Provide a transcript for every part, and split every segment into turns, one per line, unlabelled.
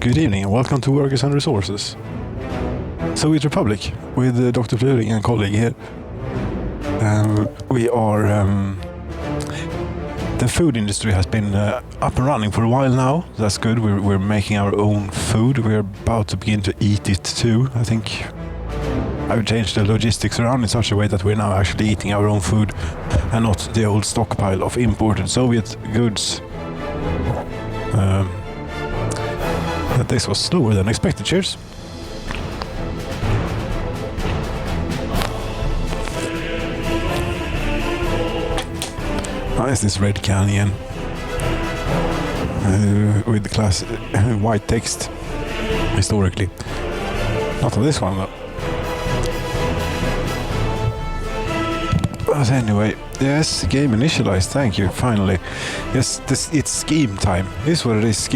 Good evening and welcome to Workers and Resources. Soviet Republic with Dr. Fluring and colleague here. We are... the food industry has been up and running for a while now. That's good. We're making our own food. We're about to begin to eat it too. I think I've changed the logistics around in such a way that we're now actually eating our own food and not the old stockpile of imported Soviet goods. This was slower than expected. Cheers. Nice, this red canyon with the class white text historically. Not on this one though. But anyway, yes, game initialized. Thank you. Finally, yes, it's scheme time. This is what it is.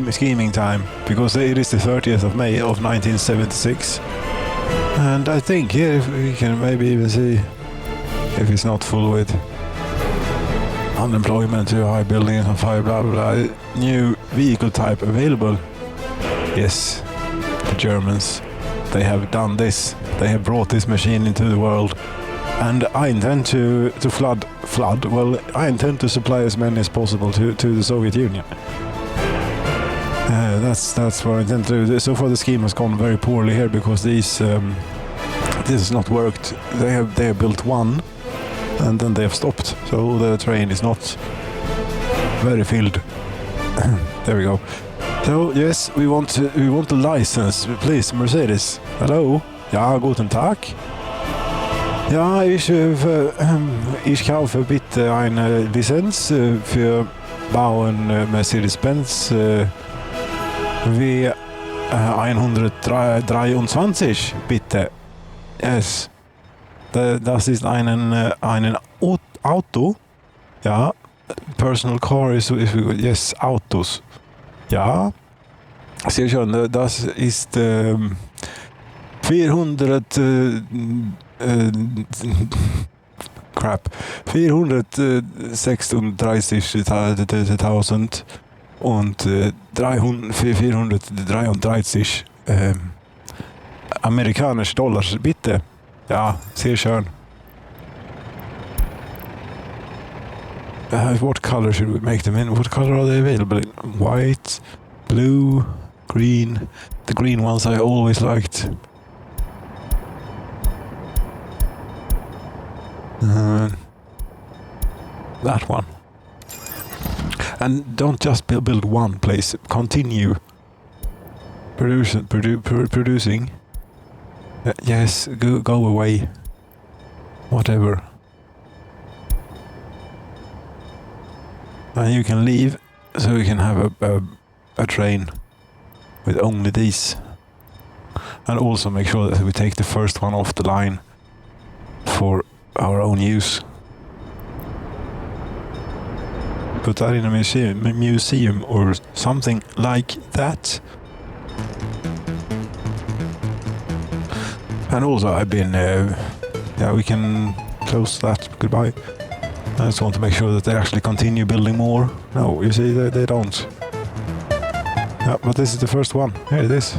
Scheming time, because it is the 30th of May of 1976, and I think here if we can maybe even see if it's not full with unemployment, too high buildings on fire, blah blah blah. New vehicle type available. Yes, the Germans, they have done this. They have brought this machine into the world, and I intend to flood. Well, I intend to supply as many as possible to the Soviet Union. That's what I intend to do. So far the scheme has gone very poorly here because this has not worked. They have built one and then they have stopped. So the train is not very filled. There we go. So yes, we want the license. Please, Mercedes. Hello? Ja, guten Tag. Ja, ich kaufe bitte eine Lizenz für bauen Mercedes-Benz W123 bitte. Yes. Das ist einen Auto. Ja. Personal car is yes, Autos. Ja. Sehr schön. Das ist 436.000 und 433 amerikanische Dollars, bitte. Ja, sehr schön. What color should we make them in? What color are they available in? White, blue, green. The green ones I always liked. That one. And don't just build one place. Continue producing. Yes, go away. Whatever. And you can leave, so we can have a train with only these. And also make sure that we take the first one off the line for our own use. Put that in a museum or something like that. And also I've been, we can close that, goodbye. I just want to make sure that they actually continue building more. No, you see, they don't. Yeah, but this is the first one. Here it is.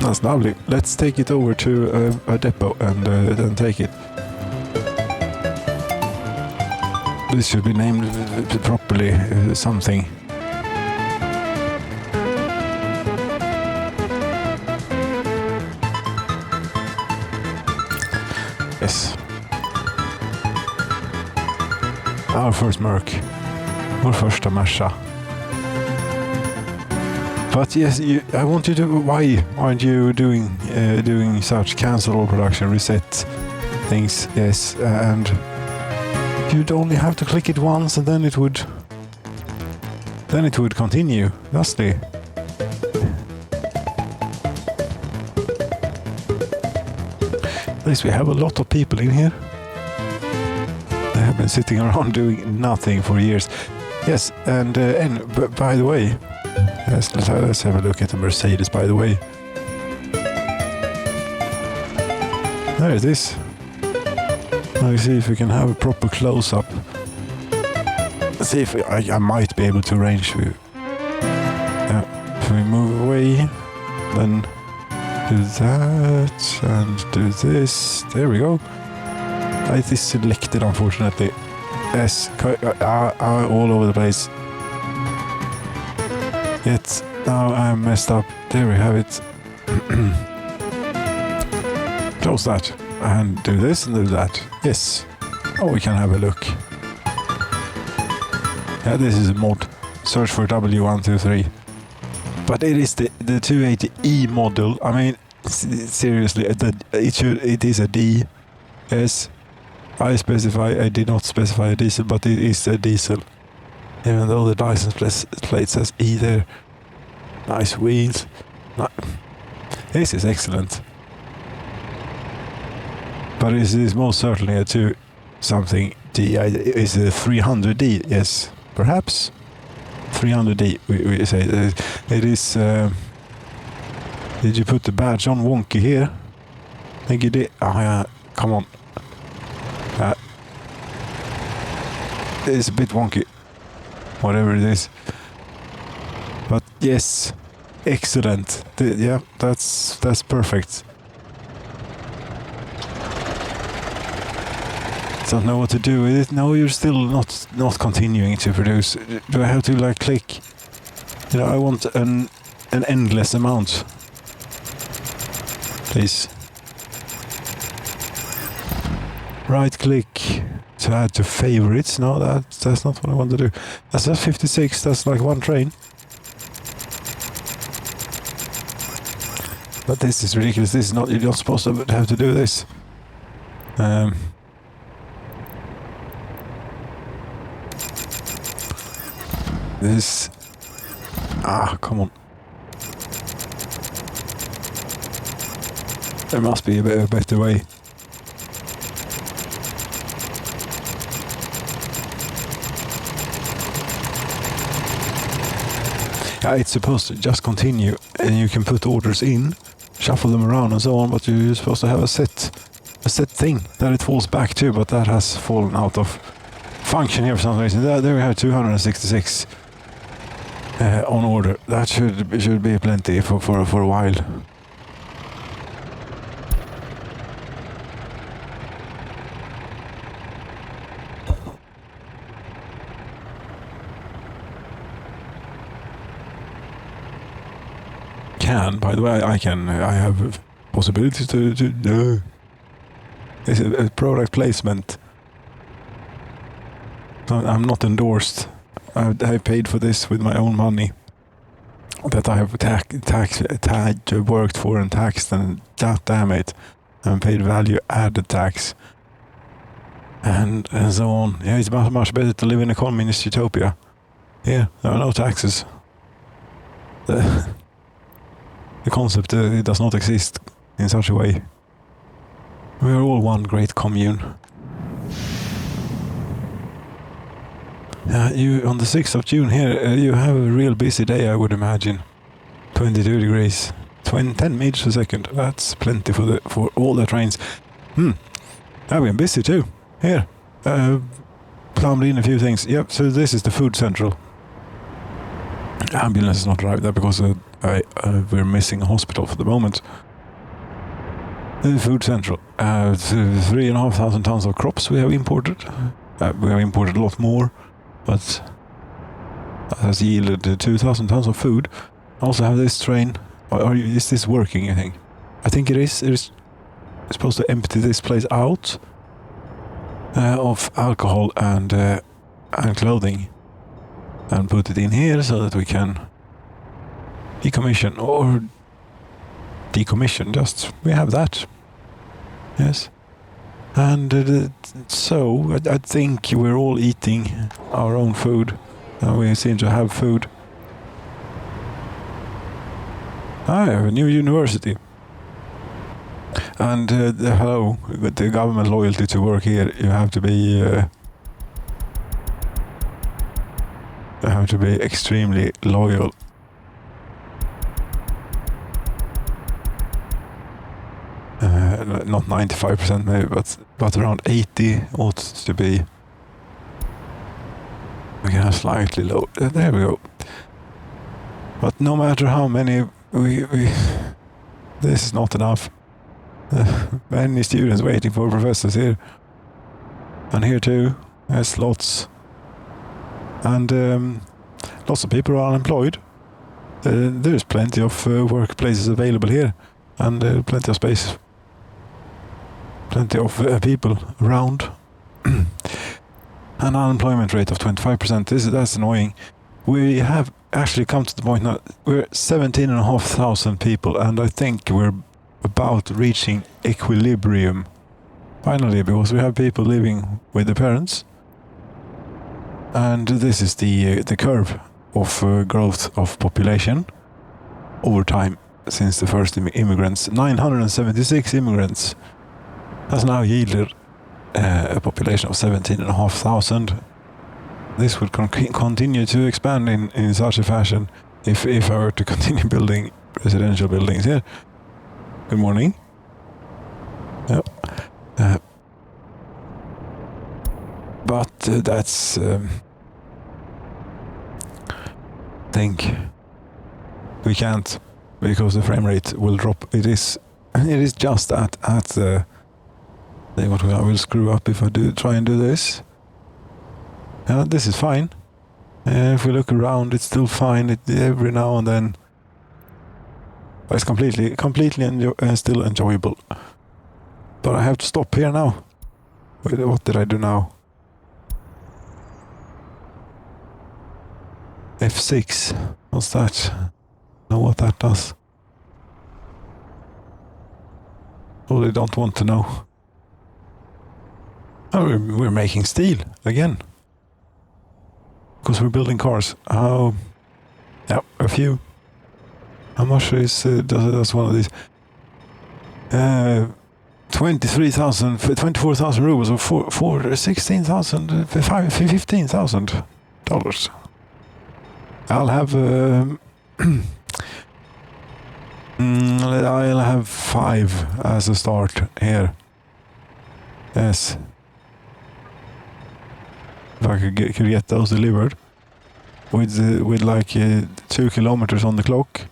That's lovely. Let's take it over to a depot and then take it. This should be named properly something. Yes. Our first Merc. Vår första Merca. But yes, I want you to. Why aren't you doing such? Cancel all production, reset things. Yes, and you'd only have to click it once, and then it would continue. Thusly. At least we have a lot of people in here. They have been sitting around doing nothing for years. Yes, and by the way. Yes, let's have a look at the Mercedes, by the way. There it is. Let's see if we can have a proper close-up. Let's see if I might be able to range view. Yeah, if we move away, then do that and do this. There we go. It is selected, unfortunately. Yes, all over the place. Yet now I'm messed up. There we have it. Close that and do this and do that. Yes. Oh, we can have a look. Yeah, this is a mod. Search for W123. But it is the 280E model. I mean, seriously, it is a D. Yes. I did not specify a diesel, but it is a diesel. Even though the license plate says E there. Nice wheels. This is excellent. But it is most certainly a 2-something D. Is a 300D, yes. Perhaps. 300D, we say. It is... did you put the badge on wonky here? I think you did. Oh yeah, come on. It's a bit wonky. Whatever it is. But yes, excellent. Yeah, that's perfect. Don't know what to do with it. No, you're still not continuing to produce. Do I have to like click? You know, I want an endless amount. Please. Right click to add to favorites. No, that's not what I want to do. That's 56. That's like one train. But this is ridiculous. This is not. You're not supposed to have to do this. This. Come on. There must be a better way. Yeah, it's supposed to just continue, and you can put orders in, shuffle them around and so on, but you're supposed to have a set thing that it falls back to, but that has fallen out of function here for some reason. There we have 266 on order. That should be plenty for a while. By the way, I have possibilities to do. It's a product placement. I'm not endorsed. I paid for this with my own money that I have worked for and taxed, and damn it, and paid value added tax and so on. Yeah, it's much better to live in a communist utopia. Here, there are no taxes. The concept it does not exist in such a way. We are all one great commune. You on the 6th of June here, you have a real busy day, I would imagine. 22 degrees, 10 meters a second. That's plenty for all the trains. I've been busy too. Here, plumbed in a few things. Yep. So this is the food central. Ambulance is not arrived there because we're missing a hospital for the moment. The food central. 3,500 tons of crops we have imported. We have imported a lot more, but that has yielded 2,000 tons of food. I also have this train. Is this working, I think? I think it is. It's supposed to empty this place out of alcohol and clothing, and put it in here so that we can decommission or decommission. Just we have that. Yes. And so I think we're all eating our own food. We seem to have food. I have a new university. And hello, with the government loyalty to work here, you have to be extremely loyal. not 95% maybe, but around 80 ought to be. We can have slightly low. There we go. But no matter how many this is not enough. Many students waiting for professors here. And here too, there's lots. And lots of people are unemployed. There's plenty of workplaces available here. And plenty of space. Plenty of people around. An unemployment rate of 25%. That's annoying. We have actually come to the point now. We're 17,500 people, and I think we're about reaching equilibrium finally, because we have people living with their parents, and this is the curve of growth of population over time since the first immigrants. 976 immigrants has now yielded a population of 17,500. This would continue to expand in such a fashion if I were to continue building residential buildings here. Good morning. Yep. But that's think we can't, because the frame rate will drop. It is just at what I will screw up if I try and do this. This is fine. If we look around, it's still fine. Every now and then, it's completely still enjoyable. But I have to stop here now. What did I do now? F6. What's that? Know what that does? Oh, they don't want to know. Oh, we're making steel again. Because we're building cars. Oh, yeah, a few. How much does one of these? 24,000 rubles, or for $16,000, $15,000. I'll have I'll have 5 as a start here. Yes. If I could get those delivered with like 2 kilometers on the clock,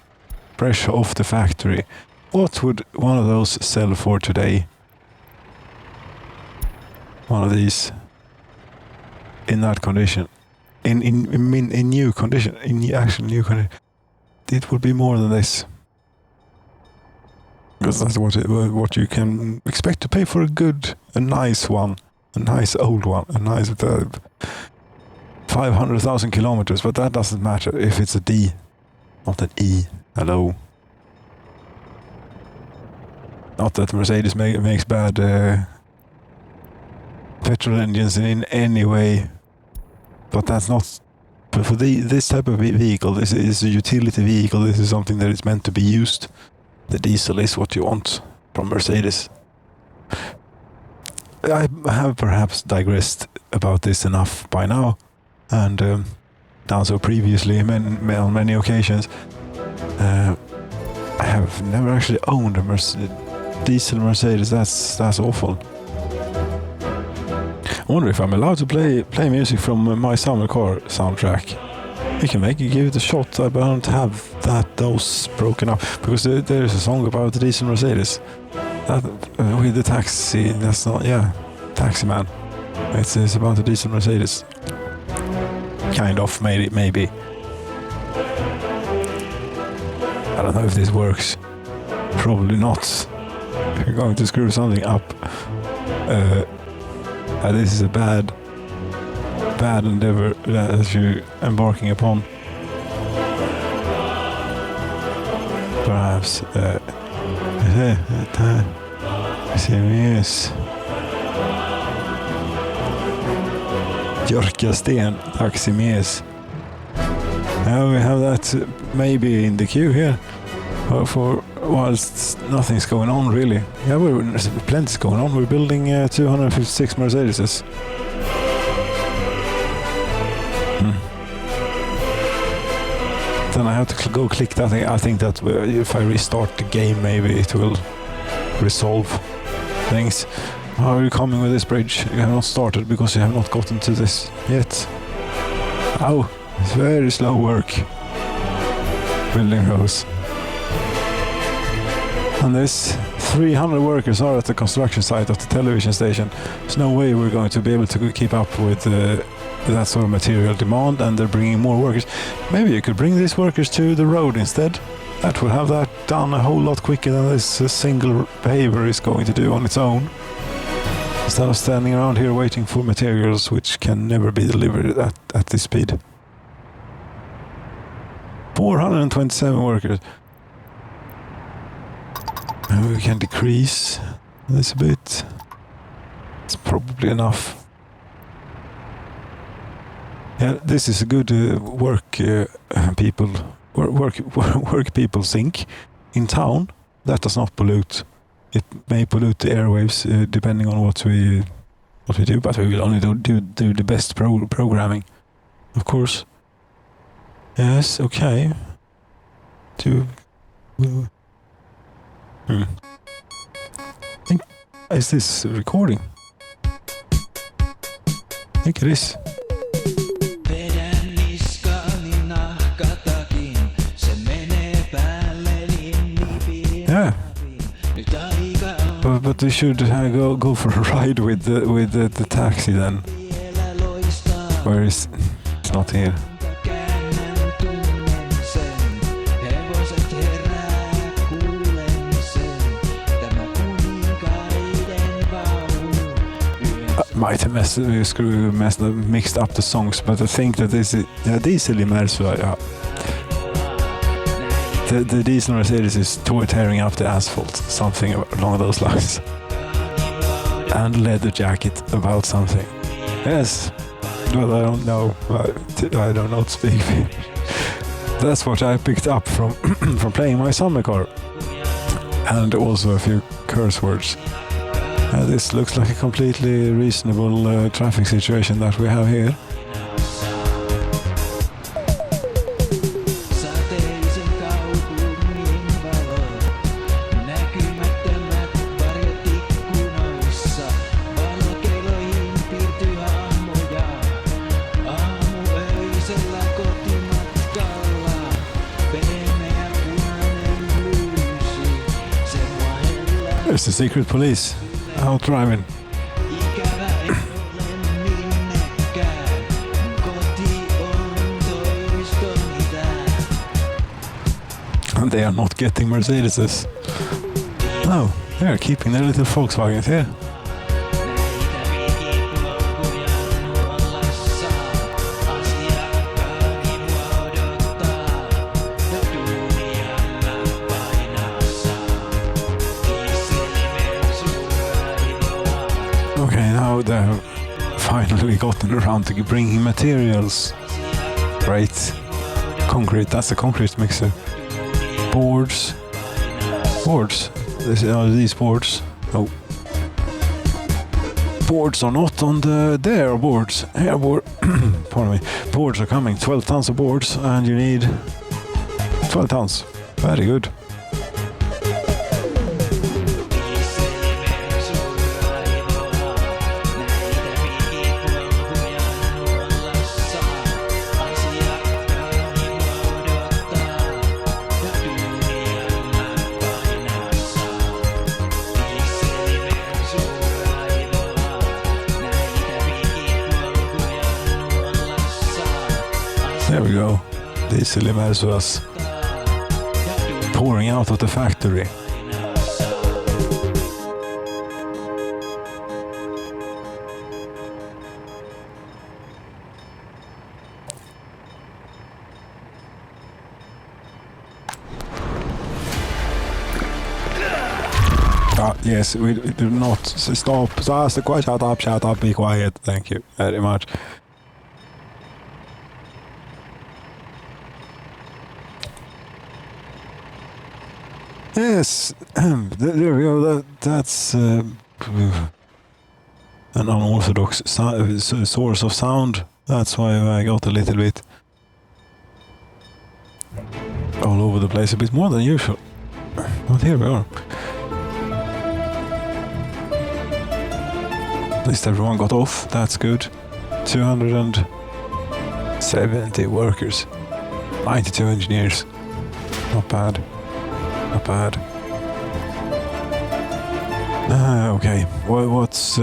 fresh off the factory. What would one of those sell for today? One of these in that condition, in new condition, in actual new condition, it would be more than this. Because that's what you can expect to pay for a nice one. A nice old one, a nice 500,000 kilometers, but that doesn't matter if it's a D, not an E. Hello. Not that Mercedes makes bad petrol engines in any way, but that's not. But for this type of vehicle, this is a utility vehicle. This is something that is meant to be used. The diesel is what you want from Mercedes. I have perhaps digressed about this enough by now, and done so previously on many occasions. I have never actually owned a diesel Mercedes. That's awful. I wonder if I'm allowed to play music from my summer car soundtrack. We can give it a shot. I don't have those broken up, because there is a song about the diesel Mercedes. That with the taxi, that's not, Taxi Man. It's about the diesel Mercedes. Kind of, maybe. I don't know if this works. Probably not. We're going to screw something up. This is a bad endeavor that you're embarking upon. Perhaps. Yes. Jörkasten, Taximes. Now we have that maybe in the queue here for whilst nothing's going on really. Yeah, plenty's going on. We're building 256 Mercedeses. Then I have to go click that thing. I think that if I restart the game, maybe it will resolve. things. How are you coming with this bridge? You have not started because you have not gotten to this yet. Oh, it's very slow work. Building rows. And this 300 workers are at the construction site of the television station. There's no way we're going to be able to keep up with that sort of material demand, and they're bringing more workers. Maybe you could bring these workers to the road instead. That would have that done a whole lot quicker than this single paver is going to do on its own. Instead of standing around here waiting for materials which can never be delivered at this speed. 427 workers. We can decrease this a bit. It's probably enough. Yeah, this is a good work people sink in town. That does not pollute. It may pollute the airwaves depending on what we do, but we will only do the best programming, of course. Yes, okay. Is this recording? I think it is. Yeah. But we should go for a ride with the taxi then. Where is it's not here. Might have mixed up the songs, but I think that this is Diesel i Mercedes. Yeah. The diesel Mercedes is tearing up the asphalt, something along those lines. And leather jacket about something. Yes, but I don't know. I don't know to speak. That's what I picked up from playing my summer car, and also a few curse words. This looks like a completely reasonable traffic situation that we have here. There's the secret police. Out driving. And they are not getting Mercedeses. No, they are keeping their little Volkswagens here. Okay, now they've finally gotten around to bringing materials. Right. Concrete, that's a concrete mixer. Boards. These boards. Oh. Boards are not on there are boards. Here pardon me. Boards are coming. 12 tons of boards, and you need 12 tons. Very good. There we go. Diesel i Mercedes pouring out of the factory. Yes, we do not stop. Shut up, be quiet. Thank you very much. Yes, there we go. That's an unorthodox source of sound. That's why I got a little bit all over the place, a bit more than usual. But here we are. At least everyone got off. That's good. 270 workers. 92 engineers. Not bad. Not bad. Okay, what's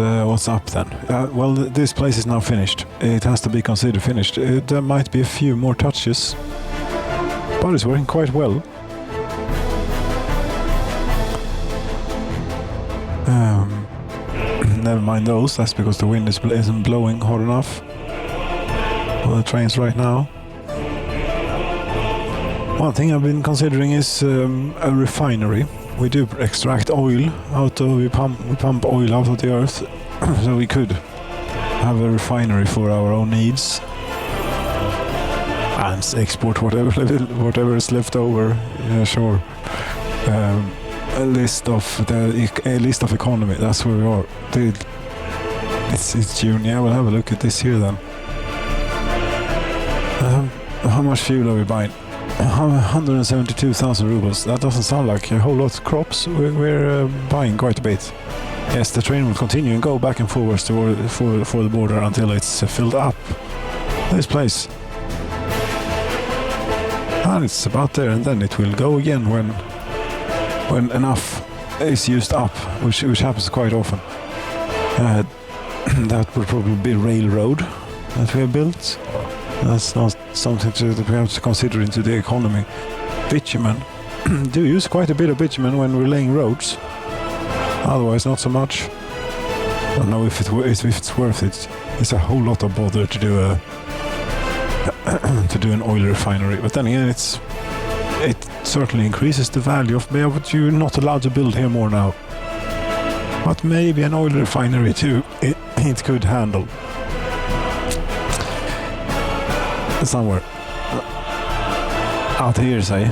up then? Well, this place is now finished. It has to be considered finished. There might be a few more touches, but it's working quite well. Never mind those. That's because the wind isn't blowing hard enough for the trains right now. One thing I've been considering is a refinery. We do extract oil we pump oil out of the earth, so we could have a refinery for our own needs and export whatever is left over. Yeah, sure. A list of economy. That's where we are. It's June. Yeah, we'll have a look at this here then. How much fuel are we buying? 172,000 rubles. That doesn't sound like a whole lot of crops. We're buying quite a bit. Yes, the train will continue and go back and forwards for the border until it's filled up. This place. And it's about there, and then it will go again when enough is used up, which happens quite often. That would probably be railroad that we have built. That's not something that we have to consider into the economy. Bitumen. Do use quite a bit of bitumen when we're laying roads. Otherwise, not so much. I don't know if it's worth it. It's a whole lot of bother to do an oil refinery. But then again, it certainly increases the value of but you're not allowed to build here more now. But maybe an oil refinery too. It could handle. Somewhere out here, say.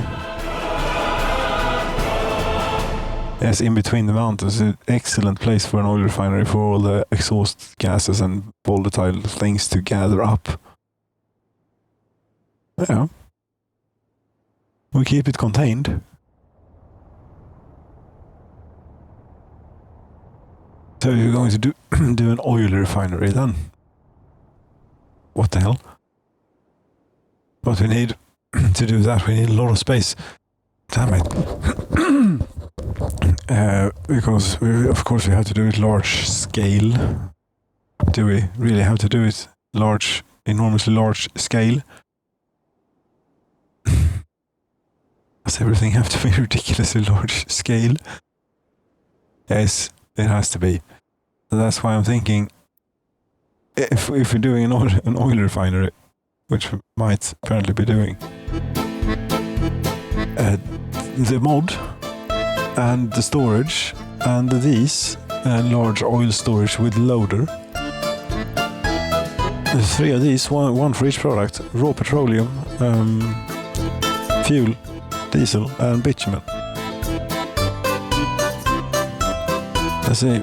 Yes, in between the mountains. An excellent place for an oil refinery for all the exhaust gases and volatile things to gather up. Yeah. We keep it contained. So you're going to do an oil refinery then? What the hell? But we need to do that. We need a lot of space. Damn it. Because of course we have to do it large scale. Do we really have to do it large, enormously large scale? Does everything have to be ridiculously large scale? Yes, it has to be. So that's why I'm thinking, if we're doing an oil refinery, which we might apparently be doing, the mod and the storage and these large oil storage with loader. There's 3 of these, one for each product: raw petroleum, fuel, diesel, and bitumen. Let's say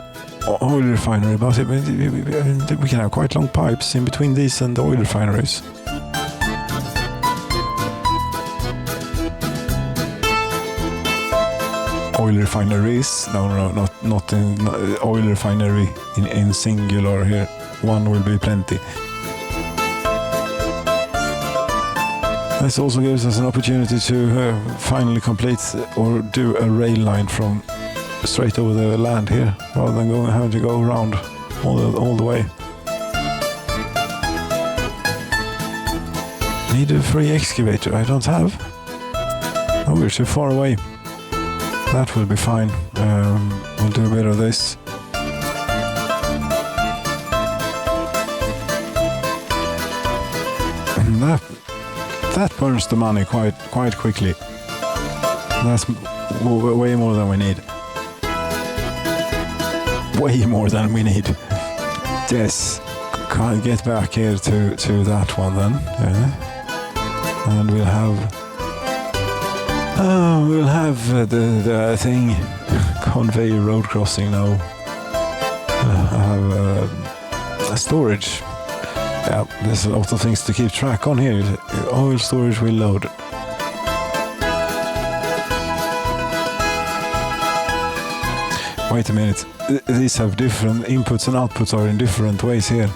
oil refinery, but we can have quite long pipes in between these and the oil refineries. Oil refineries? No, not oil refinery in singular here. One will be plenty. This also gives us an opportunity to finally complete or do a rail line from straight over the land here, rather than having to go around all the way. Need a free excavator. I don't have. Oh, we're too far away. That will be fine. We'll do a bit of this. And that burns the money quite quickly. That's way more than we need. Way more than we need. Yes. Can't get back here to that one then. Yeah. And we'll have the thing, conveyor road crossing now. Have a storage. Yeah, there's a lot of things to keep track on here. Oil storage will load. Wait a minute. These have different inputs and outputs are in different ways here.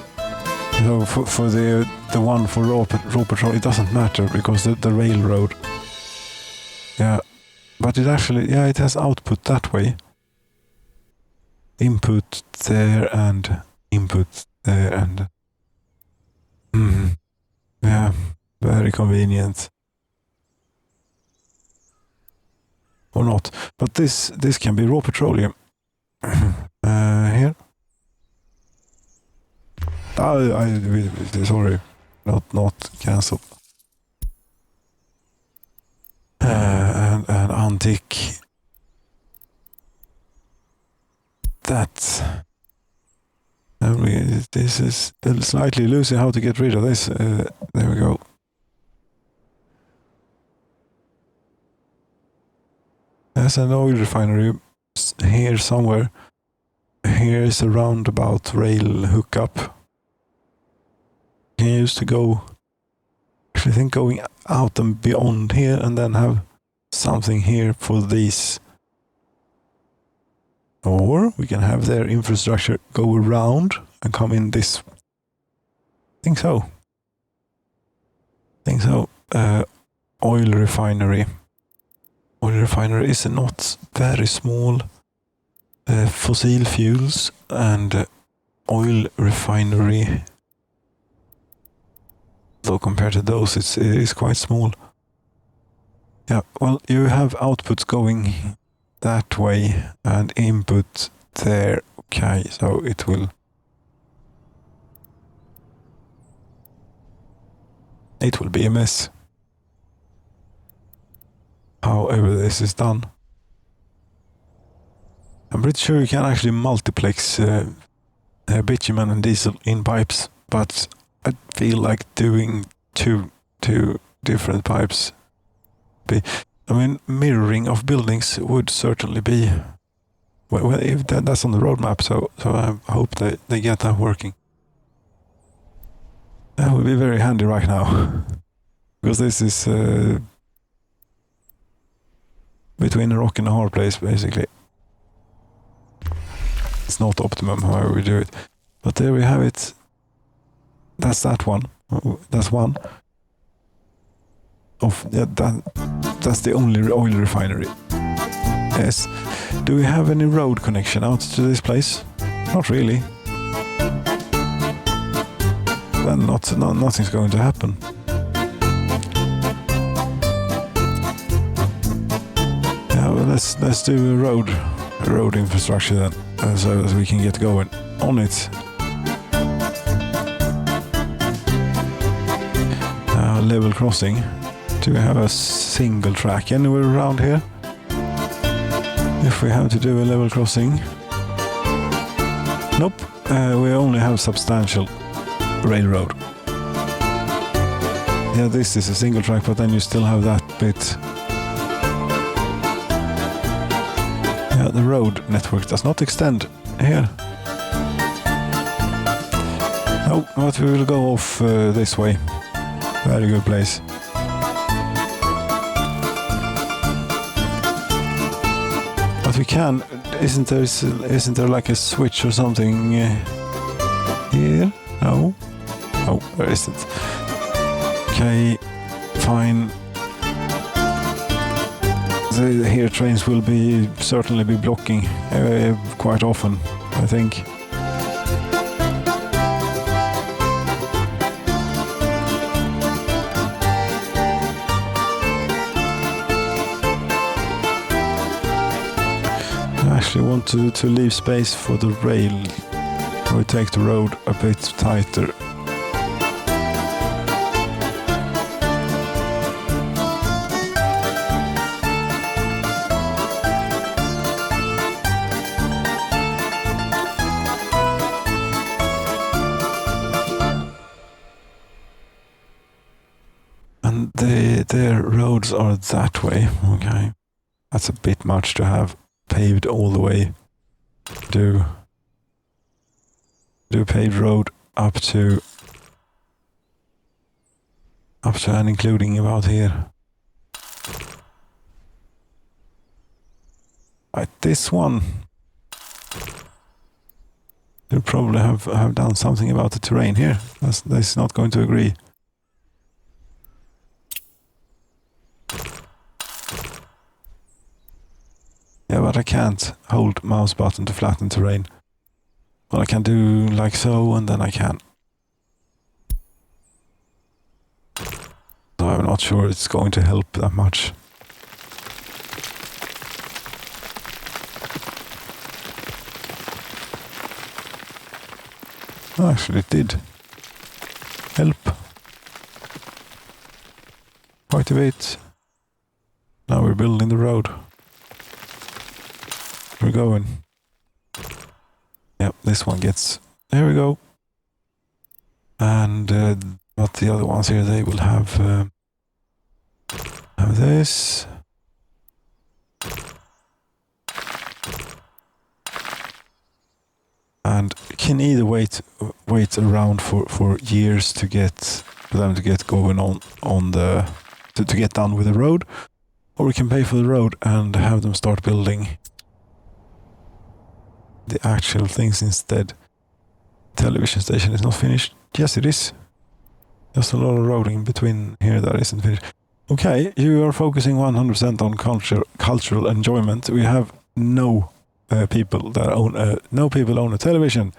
So for the one for raw petrol, it doesn't matter because the railroad. Yeah, but it actually, yeah, it has output that way. Input there and input there and... yeah, very convenient. Or not. But this can be raw petroleum. Here. Sorry, not cancel. And untick that. This is slightly loosey how to get rid of this. There we go. There's an oil refinery here somewhere. Here is a roundabout rail hookup. Can use to go. Actually, I think going out and beyond here, and then have something here for these. Or we can have their infrastructure go around and come in this. Think so. Oil refinery. Oil refinery is not very small. Fossil fuels and oil refinery. Though compared to those, it is quite small. Yeah, well, you have outputs going that way and input there. Okay, so it will be a mess. However this is done. I'm pretty sure you can actually multiplex bitumen and diesel in pipes, but I feel like doing two different pipes. I mean, mirroring of buildings would certainly be. Well, if that's on the roadmap, so I hope they get that working. That would be very handy right now, because this is between a rock and a hard place, basically. It's not optimum however we do it, but there we have it. That's that one. That's one. That's the only oil refinery. Yes. Do we have any road connection out to this place? Not really. Then nothing's going to happen. Yeah, well, let's do a road infrastructure then, so as we can get going on it. Level crossing. Do we have a single track anywhere around here? If we have to do a level crossing. Nope. We only have substantial railroad. Yeah, this is a single track, but then you still have that bit. Yeah, the road network does not extend here. No, but we will go off this way. Very good place. But we can. Isn't there like a switch or something here? No. Oh, there isn't. Okay, fine. Here trains will certainly be blocking quite often, I think. I actually want to leave space for the rail. We take the road a bit tighter. And their roads are that way. Okay, that's a bit much to have paved all the way. Do paved road up to and including about here. Right, this one should probably have done something about the terrain here. That's not going to agree. Yeah, but I can't hold mouse button to flatten terrain. Well, I can do like so, and then I can. So I'm not sure it's going to help that much. Actually, it did help quite a bit. Now we're building the road. We're going. Yep, this one gets... There we go. And but the other ones here, they will have this. And you can either wait around for years for them to get going on the to get done with the road, or we can pay for the road and have them start building the actual things instead. Television station is not finished. Yes, it is. Just a lot of road in between here that isn't finished. Okay, you are focusing 100% on cultural enjoyment. We have no people own a television.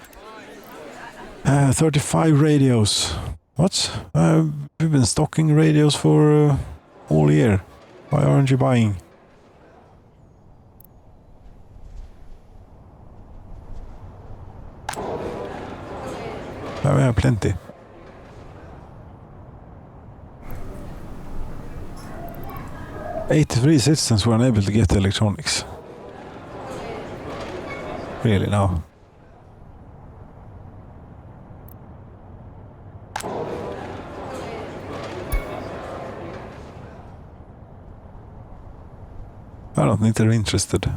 35 radios. What? We've been stocking radios for all year. Why aren't you buying? We have plenty. Eighty-three citizens were unable to get electronics. Really now? I don't think they're interested.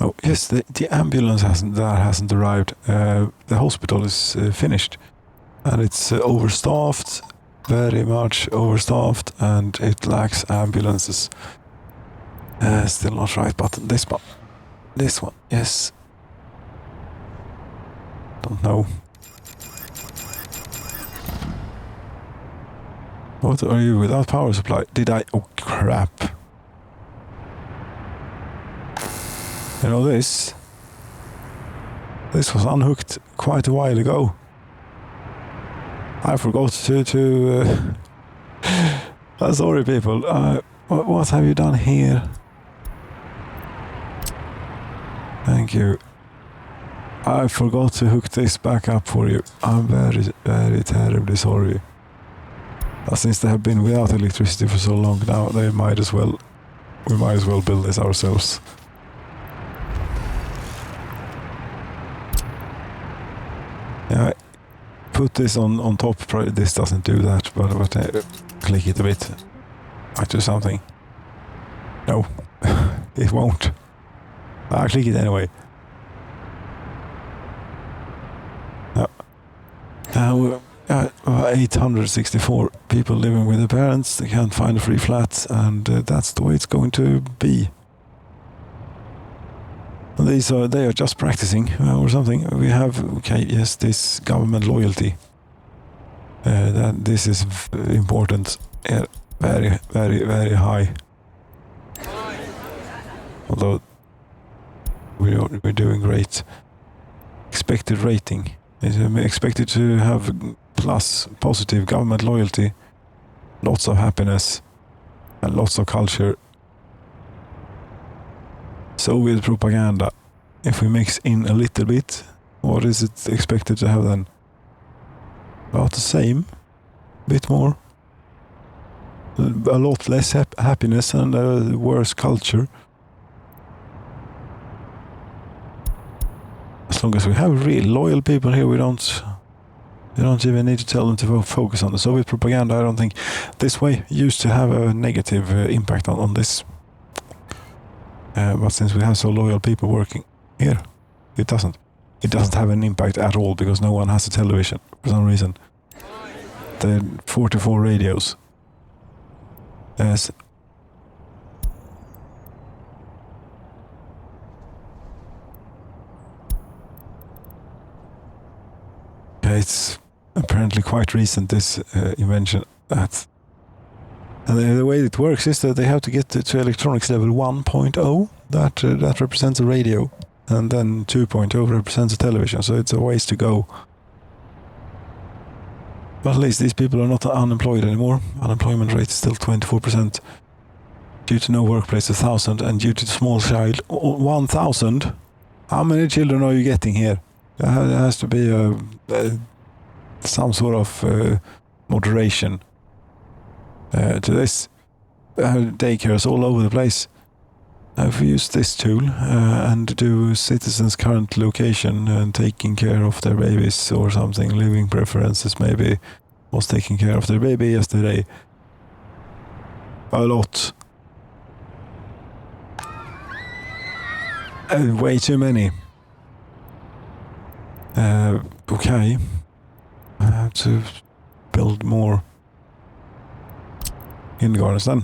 Oh yes, the ambulance hasn't arrived. The hospital is finished, and it's overstaffed. Very much overstaffed, and it lacks ambulances. Still not right button. This one, yes. Don't know. What are you without power supply? Did I? Oh crap. You know this was unhooked quite a while ago. I forgot to sorry people. What have you done here? Thank you. I forgot to hook this back up for you. I'm very, very terribly sorry. Since they have been without electricity for so long now, we might as well build this ourselves. Yeah, put this on top. This doesn't do that, but click it a bit. Might do something. No, it won't. I'll click it anyway. No. 864 people living with their parents. They can't find a free flat, and that's the way it's going to be. They are just practicing or something. We have this government loyalty. That this is important. Very, very, very high. Although we're doing great. Expected rating is expected to have positive government loyalty, lots of happiness, and lots of culture. Soviet propaganda. If we mix in a little bit, what is it expected to have then? About the same, bit more. A lot less happiness and worse culture. As long as we have real loyal people here, we don't even need to tell them to focus on the Soviet propaganda. I don't think this way used to have a negative impact on this. But since we have so loyal people working here, it doesn't. It doesn't have an impact at all because no one has a television for some reason. The 44 radios. Yes. It's apparently quite recent, this invention. And the way it works is that they have to get to electronics level 1.0. That represents a radio, and then 2.0 represents a television. So it's a ways to go. But at least these people are not unemployed anymore. Unemployment rate is still 24%. Due to no workplace, 1,000, and due to small child, 1,000. How many children are you getting here? There has to be some sort of moderation to this. Daycares all over the place. If we use this tool and do citizens' current location and taking care of their babies or something, living preferences, maybe was taking care of their baby yesterday. A lot. Way too many. Okay. I have to build more kindergartens then.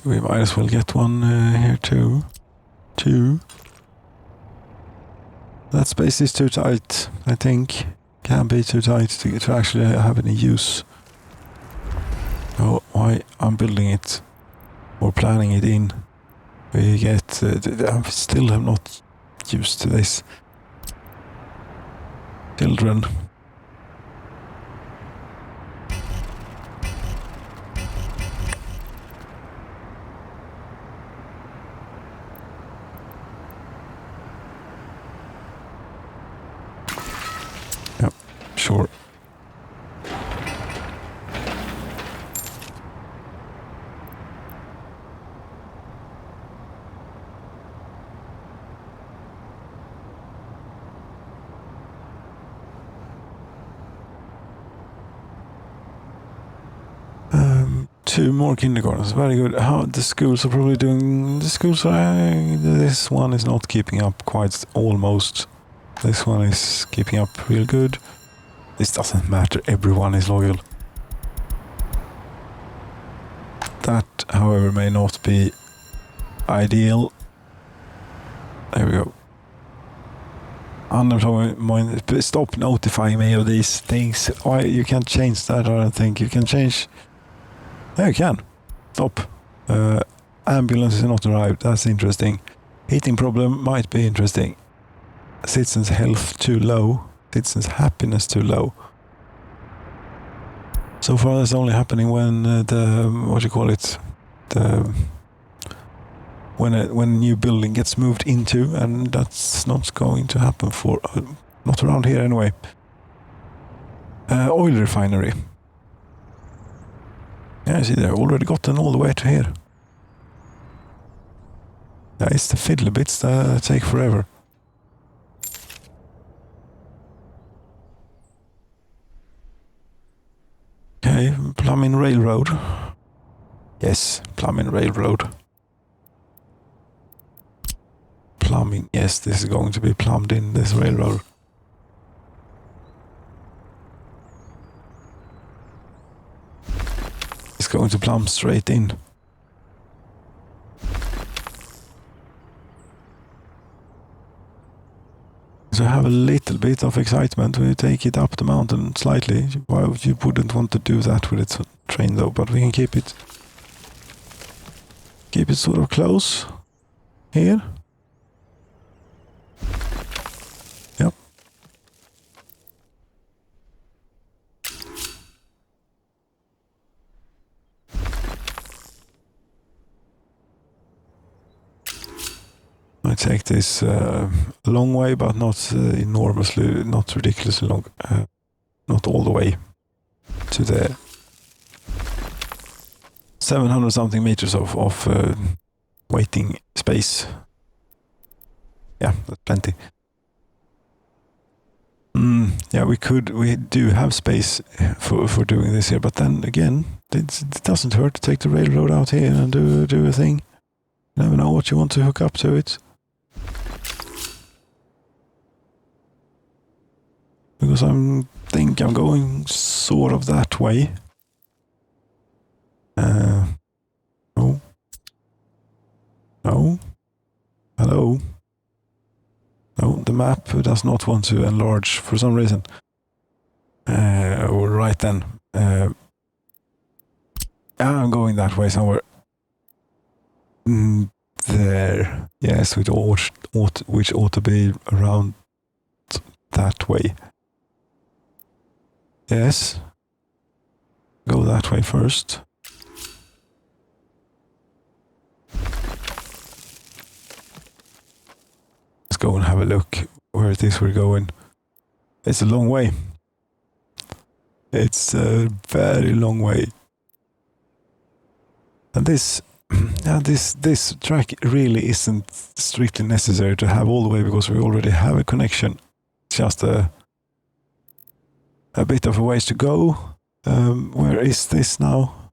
We might as well get one here too. That space is too tight, I think. Can be too tight to actually have any use. Oh, why I'm building it or planning it in. We get. I still am not used to this. Children. Sure. Two more kindergartens. Very good. How the schools are probably doing. The schools are. This one is not keeping up quite almost. This one is keeping up real good. This doesn't matter. Everyone is loyal. That, however, may not be ideal. There we go. Unemployment. Stop notifying me of these things. Why you can't change that? I don't think you can change. Yeah, you can. Stop. Ambulance is not arrived. That's interesting. Heating problem might be interesting. Citizens' health too low. Citizens' happiness too low. So far, that's only happening when when a new building gets moved into, and that's not going to happen for not around here anyway. Oil refinery. Yeah, I see they've already gotten all the way to here. Yeah, it's the fiddly bits that take forever. Okay, plumbing railroad. Yes, plumbing railroad. Plumbing, yes, this is going to be plumbed in, this railroad. It's going to plumb straight in. So have a little bit of excitement when you take it up the mountain slightly. Why you wouldn't want to do that with a train though, but we can keep it sort of close here. Yep. I take this a long way, but not enormously, not ridiculously long. Not all the way to there. 700 something meters of waiting space. Yeah, that's plenty. Yeah, we do have space for doing this here, but then again, it doesn't hurt to take the railroad out here and do a thing. You never know what you want to hook up to it. Because I think I'm going sort of that way. No. No. Hello. No, the map does not want to enlarge for some reason. Right then. I'm going that way somewhere. There. Yes, which ought to be around that way. Yes. Go that way first. Let's go and have a look where it is we're going. It's a long way. It's a very long way. And this track really isn't strictly necessary to have all the way because we already have a connection. It's just a bit of a ways to go. Where is this now?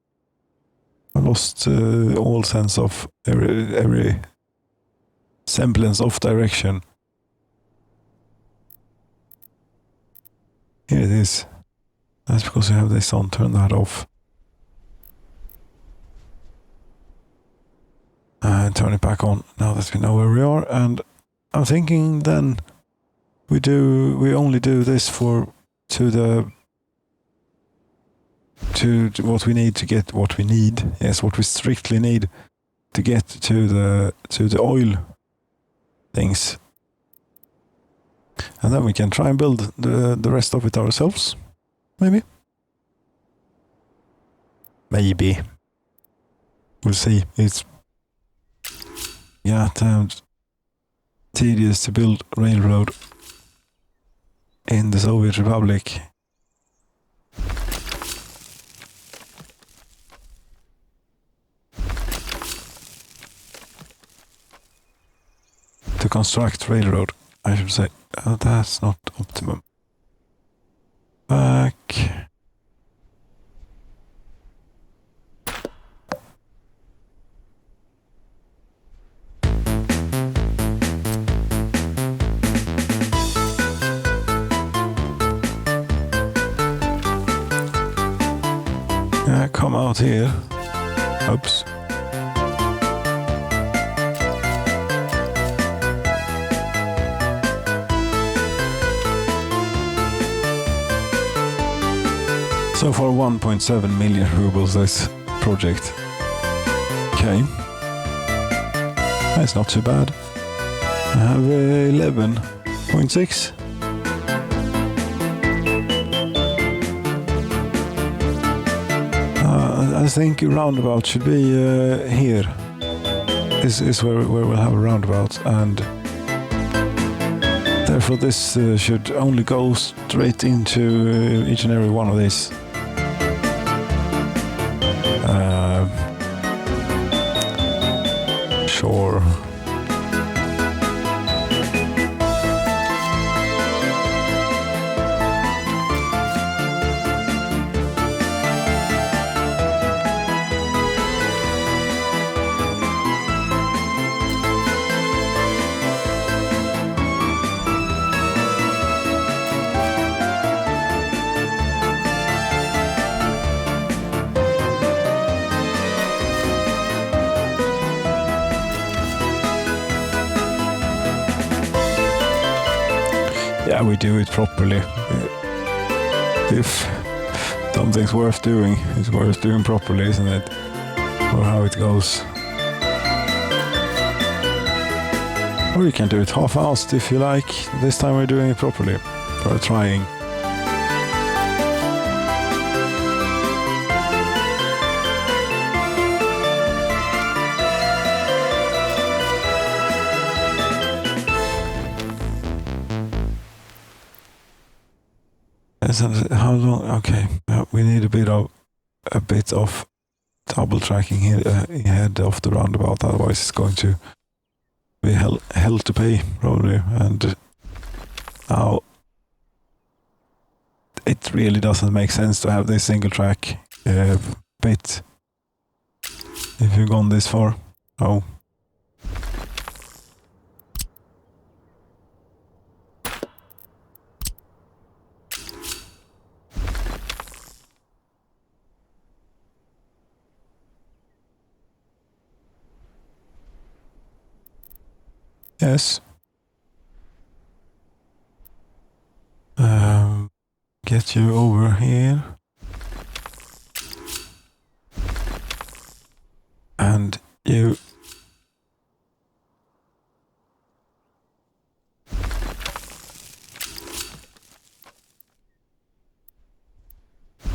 I lost all sense of every semblance of direction. Here it is. That's because I have this on. Turn that off. And turn it back on now that we know where we are. And I'm thinking then we only do this to what we need to get what we need. Yes, what we strictly need to get to the oil things. And then we can try and build the rest of it ourselves. Maybe. We'll see. It's damn tedious to build railroad in the Soviet Republic. To construct railroad, I should say. That's not optimum. Back. Come out here. Oops. So far 1.7 million rubles this project. Okay. That's not too bad. I have 11.6. I think a roundabout should be here. Is where we'll have a roundabout, and therefore this should only go straight into each and every one of these. Sure. Yeah, we do it properly. If something's worth doing, it's worth doing properly, isn't it? Or how it goes. Or you can do it half-assed if you like. This time we're doing it properly. Or trying. How long? Okay, we need a bit of double tracking here ahead of the roundabout. Otherwise, it's going to be hell to pay probably. And now it really doesn't make sense to have this single track bit if you've gone this far. Oh. Yes. Get you over here. And you...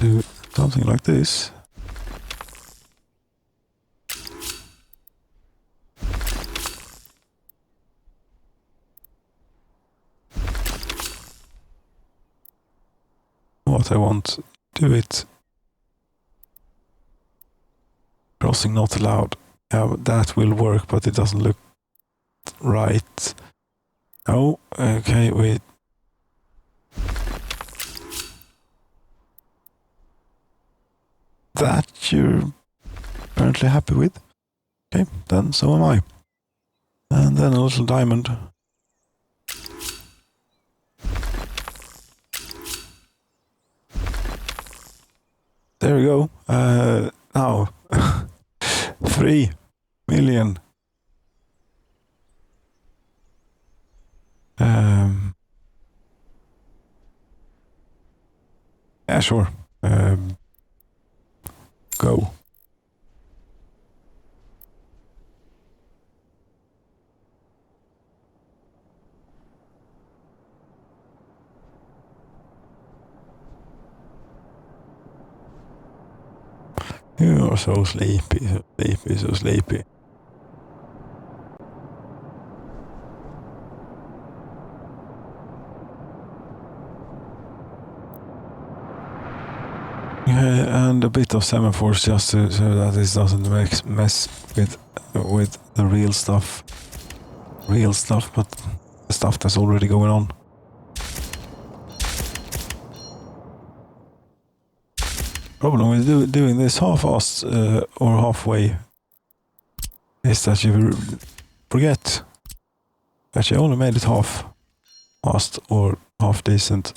do something like this. What I want, do it. Crossing not allowed. Yeah, that will work, but it doesn't look right. Oh, okay, wait. That you're apparently happy with. Okay, then so am I. And then a little diamond. There we go. Now, 3 million. Yeah, sure. Go. You are so sleepy, so sleepy, so sleepy. And a bit of semaphores just so that this doesn't mess with the real stuff. But the stuff that's already going on. Problem with doing this half-assed or halfway is that you forget that you only made it half-assed or half-decent.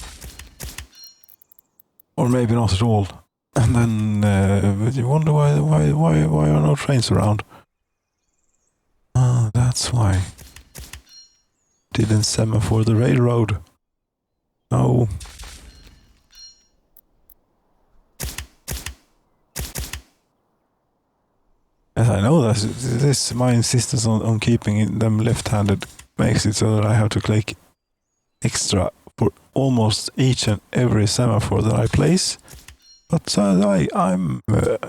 Or maybe not at all. And then you wonder why are no trains around? Ah, that's why. Didn't semaphore the railroad. No. As I know that this my insistence on keeping them left-handed makes it so that I have to click extra for almost each and every semaphore that I place. But I'm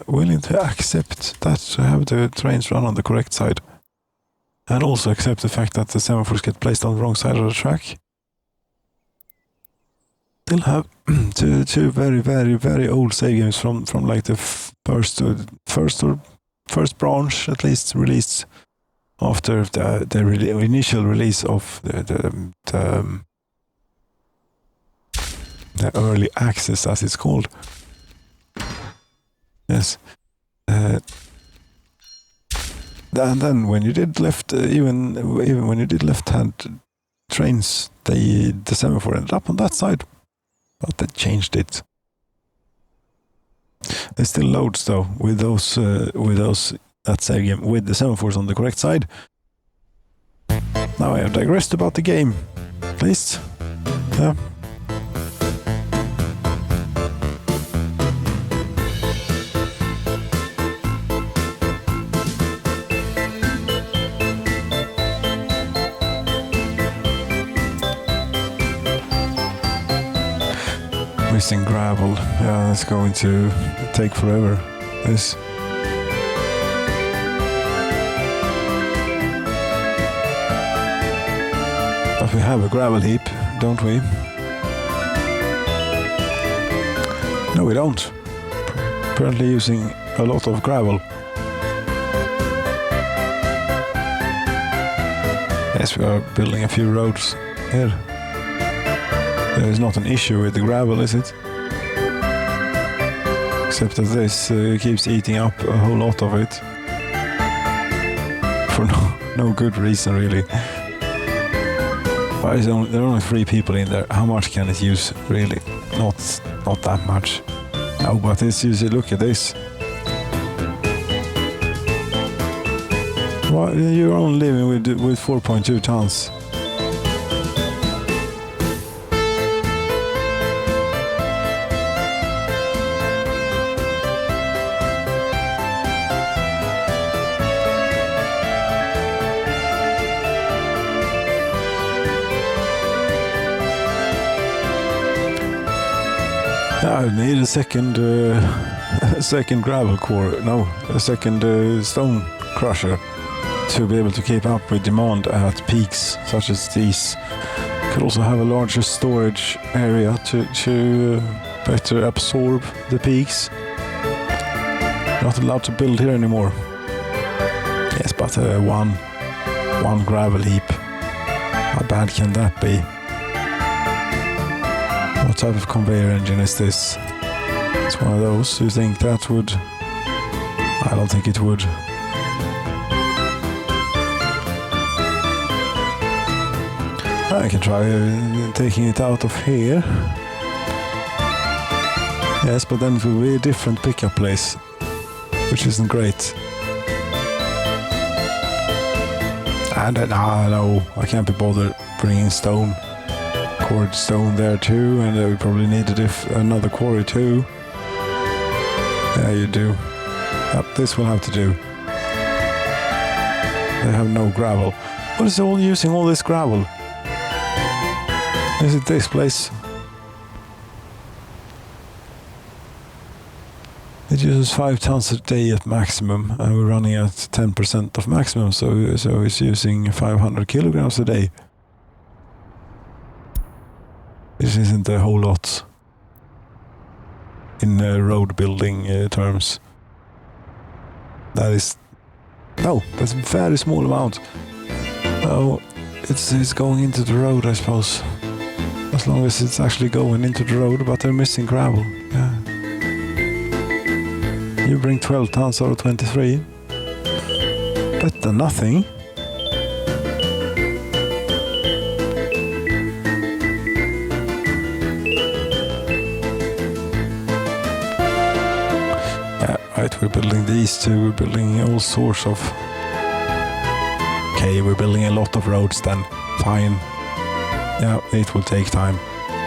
willing to accept that to have the trains run on the correct side. And also accept the fact that the semaphores get placed on the wrong side of the track. Still have two very, very, very old save games from like the first branch, at least, released after the initial release of the early access, as it's called. Yes. And then when you did even when you did left-hand trains, the semaphore ended up on that side, but they changed it. It still loads though with those that save game with the semaphores on the correct side. Now I have digressed about the game. At least, yeah. Missing gravel. Yeah, that's going to take forever. This. But we have a gravel heap, don't we? No, we don't. Apparently using a lot of gravel. Yes, we are building a few roads here. There is not an issue with the gravel, is it? Except that this keeps eating up a whole lot of it. For no good reason, really. But there are only 3 people in there. How much can it use, really? Not that much. Oh, but it's usually, look at this. Well, you're only living with 4.2 tons. I need a second gravel core, no, a second stone crusher to be able to keep up with demand at peaks such as these. Could also have a larger storage area to better absorb the peaks. Not allowed to build here anymore. Yes, but one gravel heap. How bad can that be? What type of conveyor engine is this? It's one of those. You think that would? I don't think it would. I can try taking it out of here. Yes, but then it will be a different pickup place, which isn't great. And no, I can't be bothered bringing stone. Quarried stone there too, and we probably need another quarry too. Yeah, you do. Yep, this will have to do. They have no gravel. What is all using all this gravel? Is it this place? It uses 5 tons a day at maximum, and we're running at 10% of maximum, so it's using 500 kilograms a day. This isn't a whole lot in road building terms. That's a very small amount. Oh, it's going into the road, I suppose. As long as it's actually going into the road, but they're missing gravel. Yeah. You bring 12 tons out of 23. Better than nothing. Right, we're building these two, we're building all sorts of... Okay, we're building a lot of roads then. Fine. Yeah, it will take time.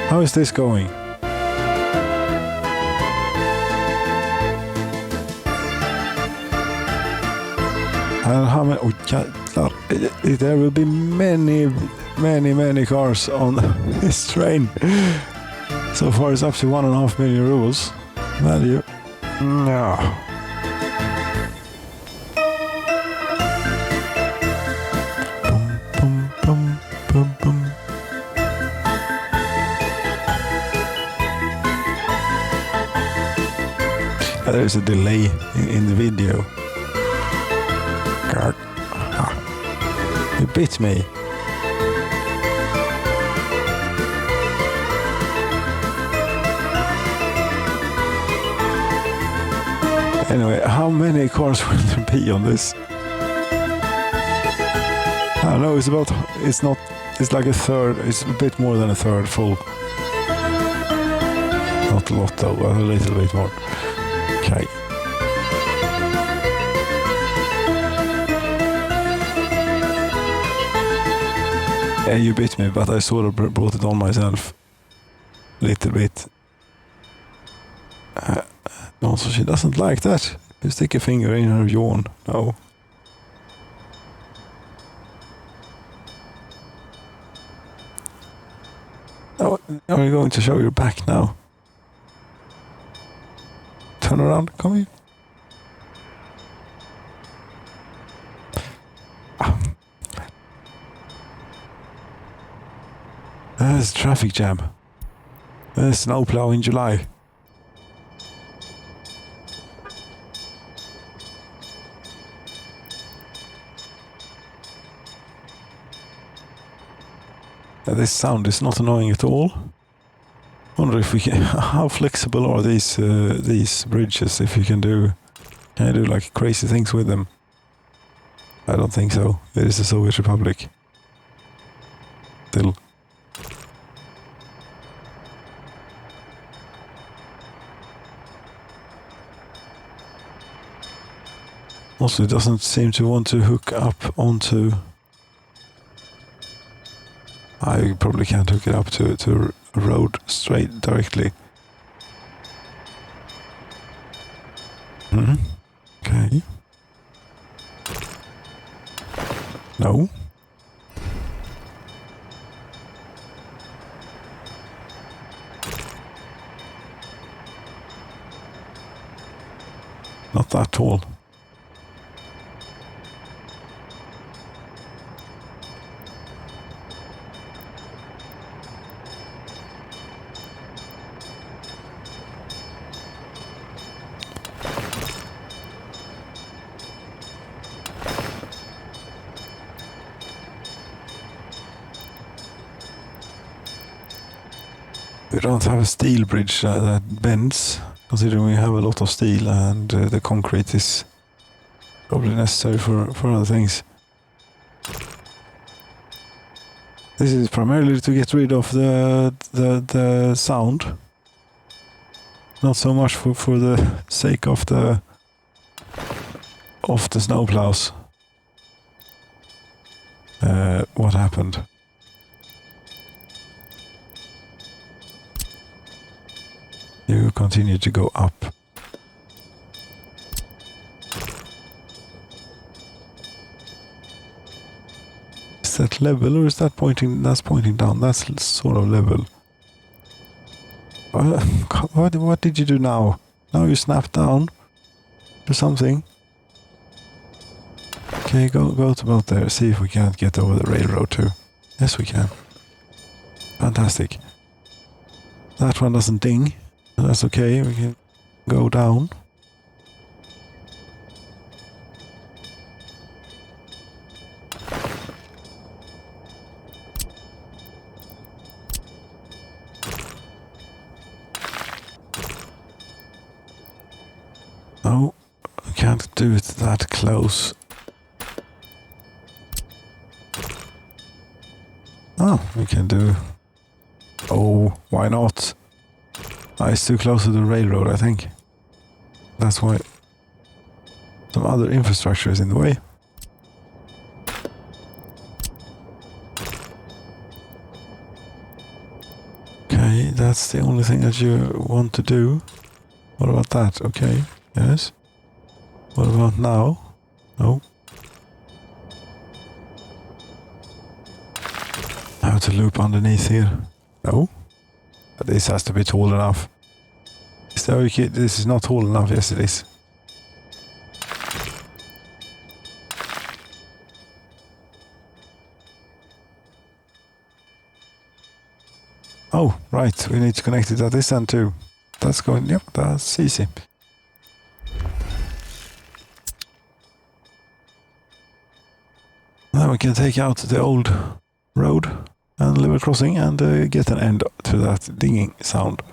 How is this going? And how many... Oh, there will be many cars on this train. So far it's up to 1.5 million rubles value. No. Boom, boom, boom. There's a delay in the video. God. Ah. You bit me. Anyway, how many cars will there be on this? I don't know, it's like a third, it's a bit more than a third full. Not a lot though, but a little bit more. Okay. Yeah, you bit me, but I sort of brought it on myself. Little bit. Also, she doesn't like that. You stick a finger in her yawn. No. Oh, are you going to show your back now? Turn around, come here. There's traffic jam. There's snowplow in July. This sound is not annoying at all. Wonder if we can. How flexible are these bridges? If you can you do like crazy things with them? I don't think so. It is the Soviet Republic. Still. Also, it doesn't seem to want to hook up onto... I probably can't hook it up to a road straight directly. Okay. No. Not that tall. We don't have a steel bridge that bends, considering we have a lot of steel and the concrete is probably necessary for other things. This is primarily to get rid of the sound, not so much for the sake of the snowplows. What happened? You continue to go up. Is that level or is that pointing? That's pointing down. That's sort of level. What did you do now? Now you snapped down to something. Okay, go to about there. See if we can't get over the railroad too. Yes, we can. Fantastic. That one doesn't ding. That's okay, we can go down. No, I can't do it that close. Oh, we can do... Oh, why not? It's too close to the railroad, I think. That's why some other infrastructure is in the way. Okay, that's the only thing that you want to do. What about that? Okay, yes. What about now? No. I have to loop underneath here. No. But this has to be tall enough. This is not tall enough. Yes, it is. Oh, right. We need to connect it at this end too. That's going... Yep, that's easy. Then we can take out the old road and level crossing and get an end to that dinging sound.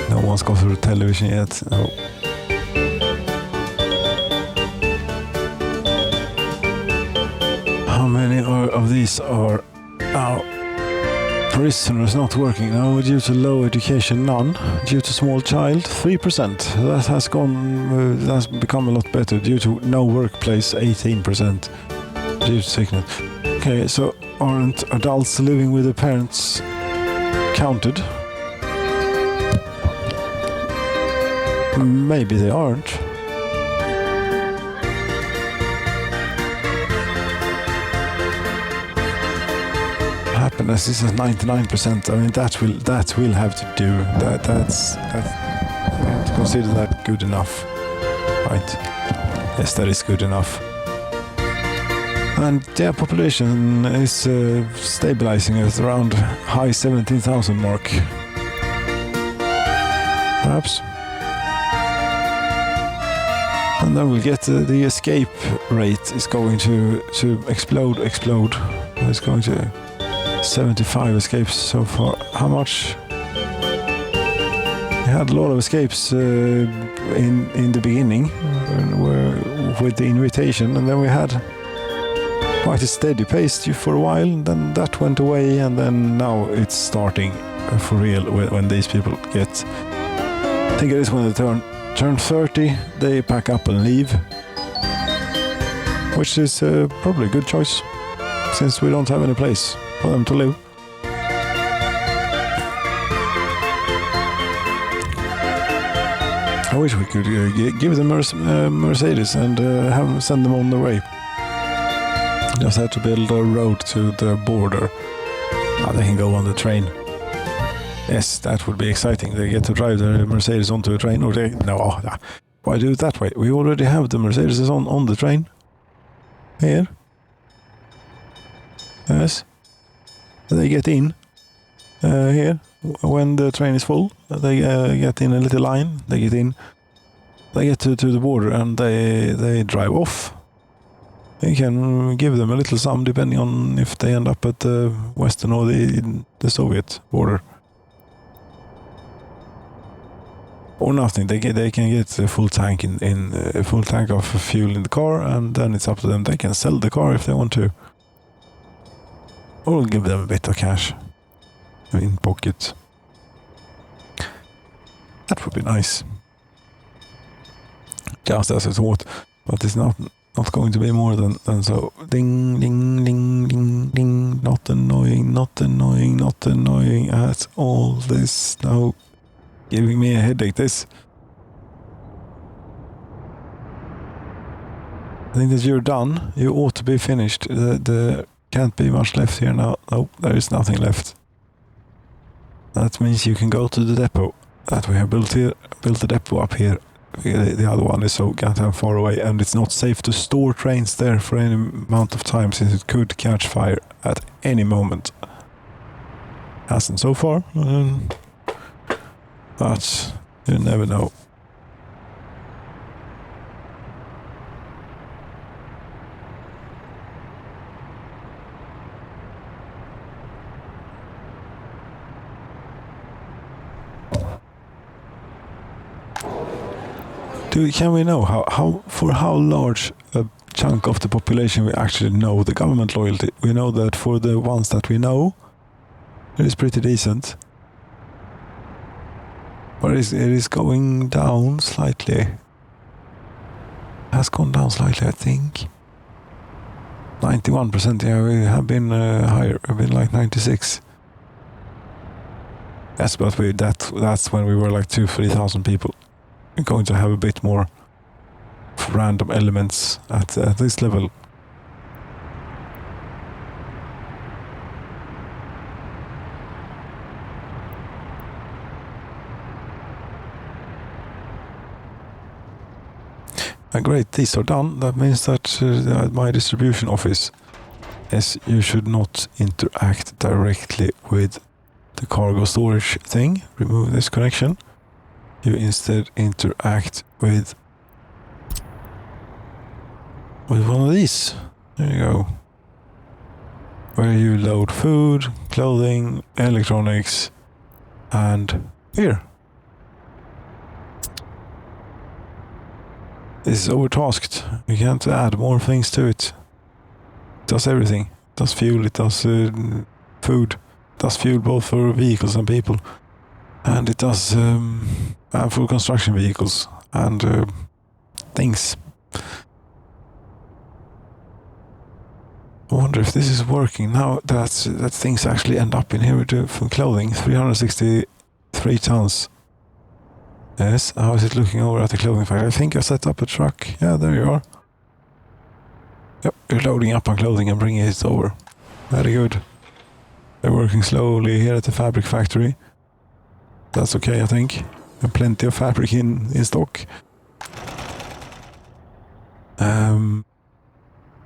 No one's got through the television yet. No. How many of these are now? Prisoners not working. No, due to low education, none. Due to small child, 3%. That has gone. That's become a lot better. Due to no workplace, 18%. Due to sickness. Okay, so aren't adults living with their parents counted? Maybe they aren't. Happiness is at 99%. I mean, that will have to do. That's we have to consider that good enough, right? Yes, that is good enough. And their population is stabilizing at around high 17,000 mark. perhaps. And then we'll get the escape rate is going to explode. It's going to 75 escapes so far. How much? We had a lot of escapes in the beginning with the invitation, and then we had quite a steady pace for a while, and then that went away, and then now it's starting for real when these people get... I think it is when they turn 30, they pack up and leave, which is probably a good choice, since we don't have any place for them to live. I wish we could give them Mercedes and send them on their way. Just have to build a road to the border. Now they can go on the train. Yes, that would be exciting. They get to drive the Mercedes onto a train. Or no, why do it that way? We already have the Mercedes on the train. Here. Yes. They get in here when the train is full. They get in a little line. They get in. They get to the border and they drive off. You can give them a little sum depending on if they end up at the Western or the Soviet border. Or nothing. They can get a full tank a full tank of fuel in the car, and then it's up to them. They can sell the car if they want to, or give them a bit of cash in pocket. That would be nice. Just as I thought, but it's not going to be more than so. Ding, ding, ding, ding, ding. Not annoying at all. This now giving me a headache. This. I think that you're done. You ought to be finished. There can't be much left here now. No, there is nothing left. That means you can go to the depot that we have built here. Built the depot up here. The other one is so goddamn far away, and it's not safe to store trains there for any amount of time, since it could catch fire at any moment. Hasn't so far, but you never know. Can we know how large a chunk of the population we actually know the government loyalty? We know that for the ones that we know, it is pretty decent. But it is going down slightly. It has gone down slightly, I think. 91%, yeah, we have been higher. We've been like 96. Yes, but that's when we were like 2,000-3,000 people. We're going to have a bit more random elements at this level. Great, these are done. That means that my distribution office, yes, you should not interact directly with the cargo storage thing. Remove this connection. You instead interact with one of these. There you go. Where you load food, clothing, electronics, and here. This is overtasked. You can't add more things to it. It does everything. It does fuel, it does food. It does fuel both for vehicles and people. And it does for construction vehicles and things. I wonder if this is working now. That things actually end up in here for clothing. 363 tons. Yes, how is it looking over at the clothing factory? I think I set up a truck. Yeah, there you are. Yep, you're loading up on clothing and bringing it over. Very good. They're working slowly here at the fabric factory. That's okay, I think. And plenty of fabric in stock.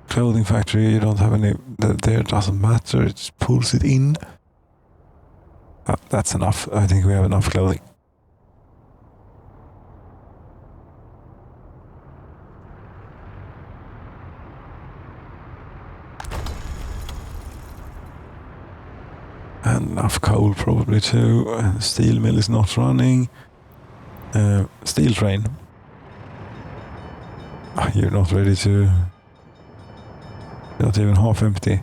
Clothing factory, you don't have any. There doesn't matter. It just pulls it in. That's enough. I think we have enough clothing. enough coal probably too. Steel mill is not running. Steel train. You're not ready to... Not even half empty.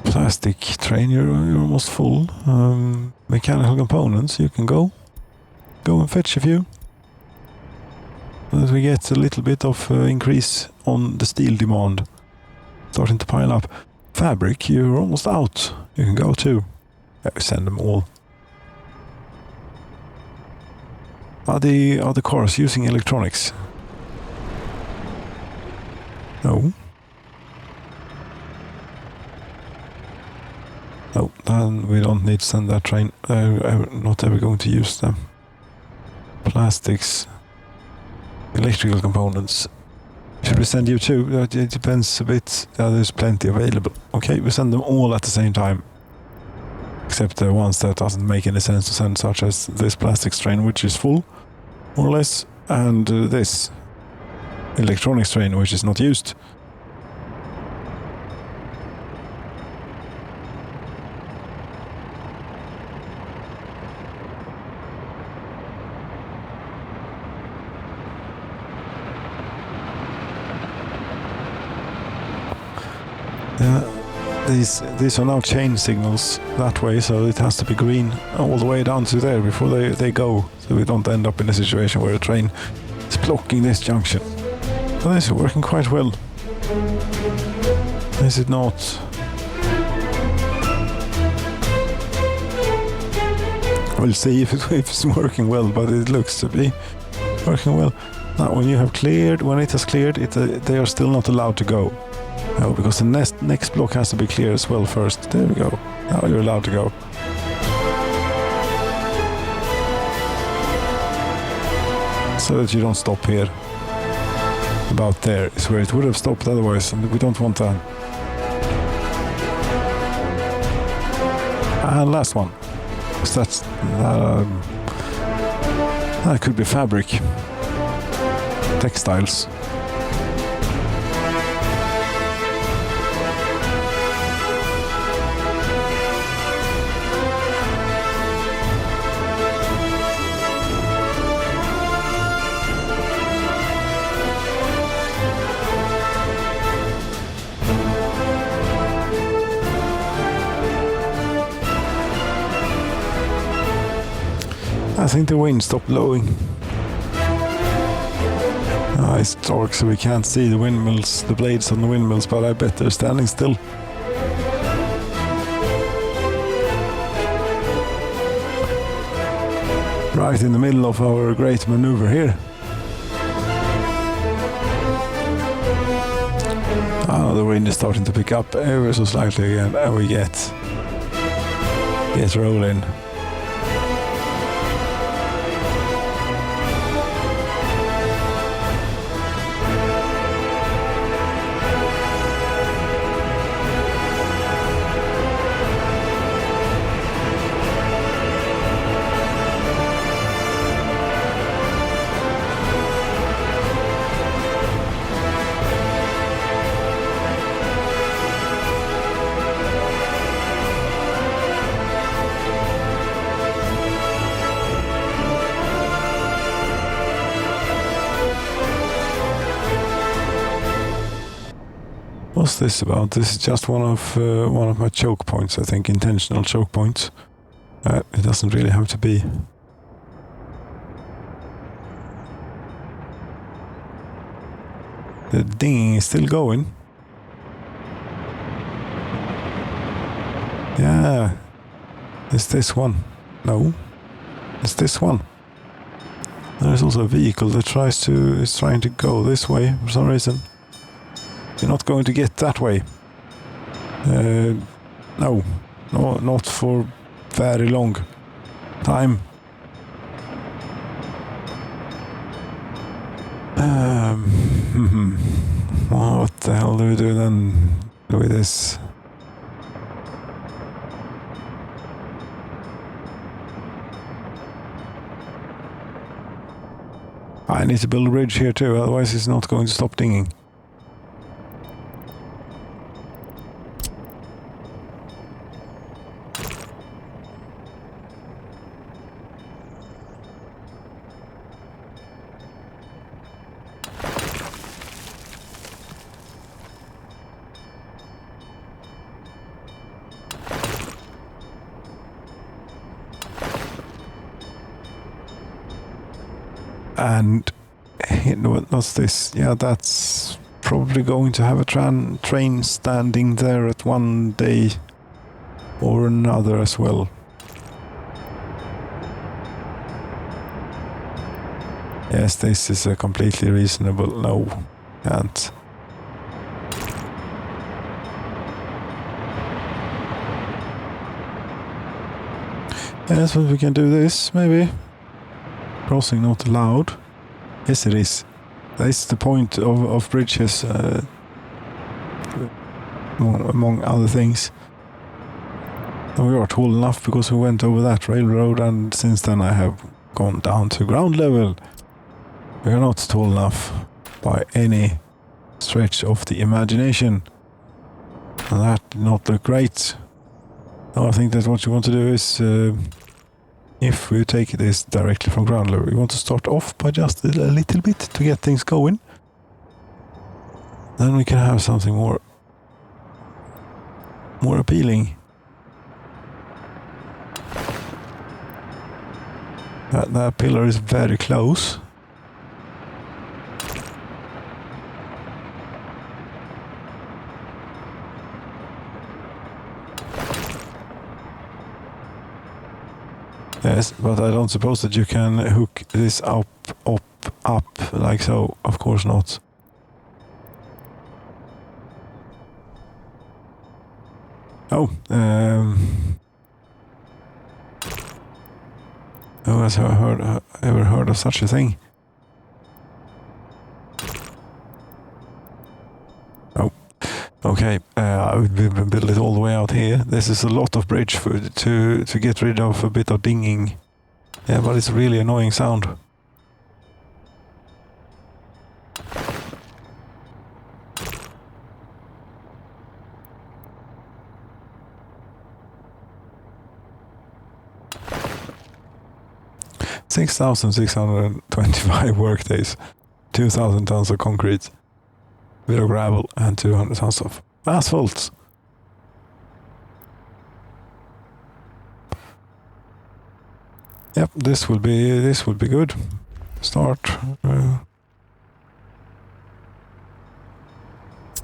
Plastic train, you're almost full. Mechanical components, you can go and fetch a few. As we get a little bit of increase on the steel demand starting to pile up. Fabric, you're almost out. You can go too. We send them all. Are the cars using electronics? No. No, then we don't need to send that train. I'm not ever going to use them. Plastics. Electrical components. Should we send you two? It depends a bit. There's plenty available. Okay, we send them all at the same time. Except the ones that doesn't make any sense to send, such as this plastics train, which is full, more or less, and this electronics train, which is not used. These are now chain signals that way, so it has to be green all the way down to there before they go, so we don't end up in a situation where a train is blocking this junction. So this is working quite well. Is it not? We'll see if it's working well, but it looks to be working well. Now when it has cleared, they are still not allowed to go. No, because the next block has to be clear as well first. There we go. Now you're allowed to go. So that you don't stop here. About there is where it would have stopped otherwise, and we don't want that. And last one. So that could be fabric. Textiles. I think the wind stopped blowing. It's dark, so we can't see the windmills, the blades on the windmills, but I bet they're standing still. Right in the middle of our great maneuver here. The wind is starting to pick up ever so slightly again, and we get rolling. What's this about? This is just one of my choke points, I think, intentional choke points. It doesn't really have to be. The dinging is still going. Yeah. It's this one. No. It's this one. There's also a vehicle that is trying to go this way for some reason. You're not going to get that way. No, not for very long time. What the hell do we do then with this? I need to build a bridge here too, otherwise it's not going to stop dinging. And what's this? Yeah, that's probably going to have a train standing there at one day or another as well. Yes, this is a completely reasonable. No, can't. Yes, but we can do this, maybe. Crossing not allowed. Yes, it is. That's the point of bridges, among other things. And we are tall enough because we went over that railroad, and since then I have gone down to ground level. We are not tall enough by any stretch of the imagination. And that did not look great. No, I think that what you want to do is... if we take this directly from ground level, we want to start off by just a little bit to get things going. Then we can have something more appealing. That pillar is very close. Yes, but I don't suppose that you can hook this up, like so. Of course not. Oh, who has ever heard of such a thing? Oh, okay. We build it all the way out here. This is a lot of bridge to get rid of a bit of dinging. Yeah, but it's a really annoying sound. $6,625 workdays, 2,000 tons of concrete, a bit of gravel, and 200 tons of asphalt. Yep, this will be good. Start. And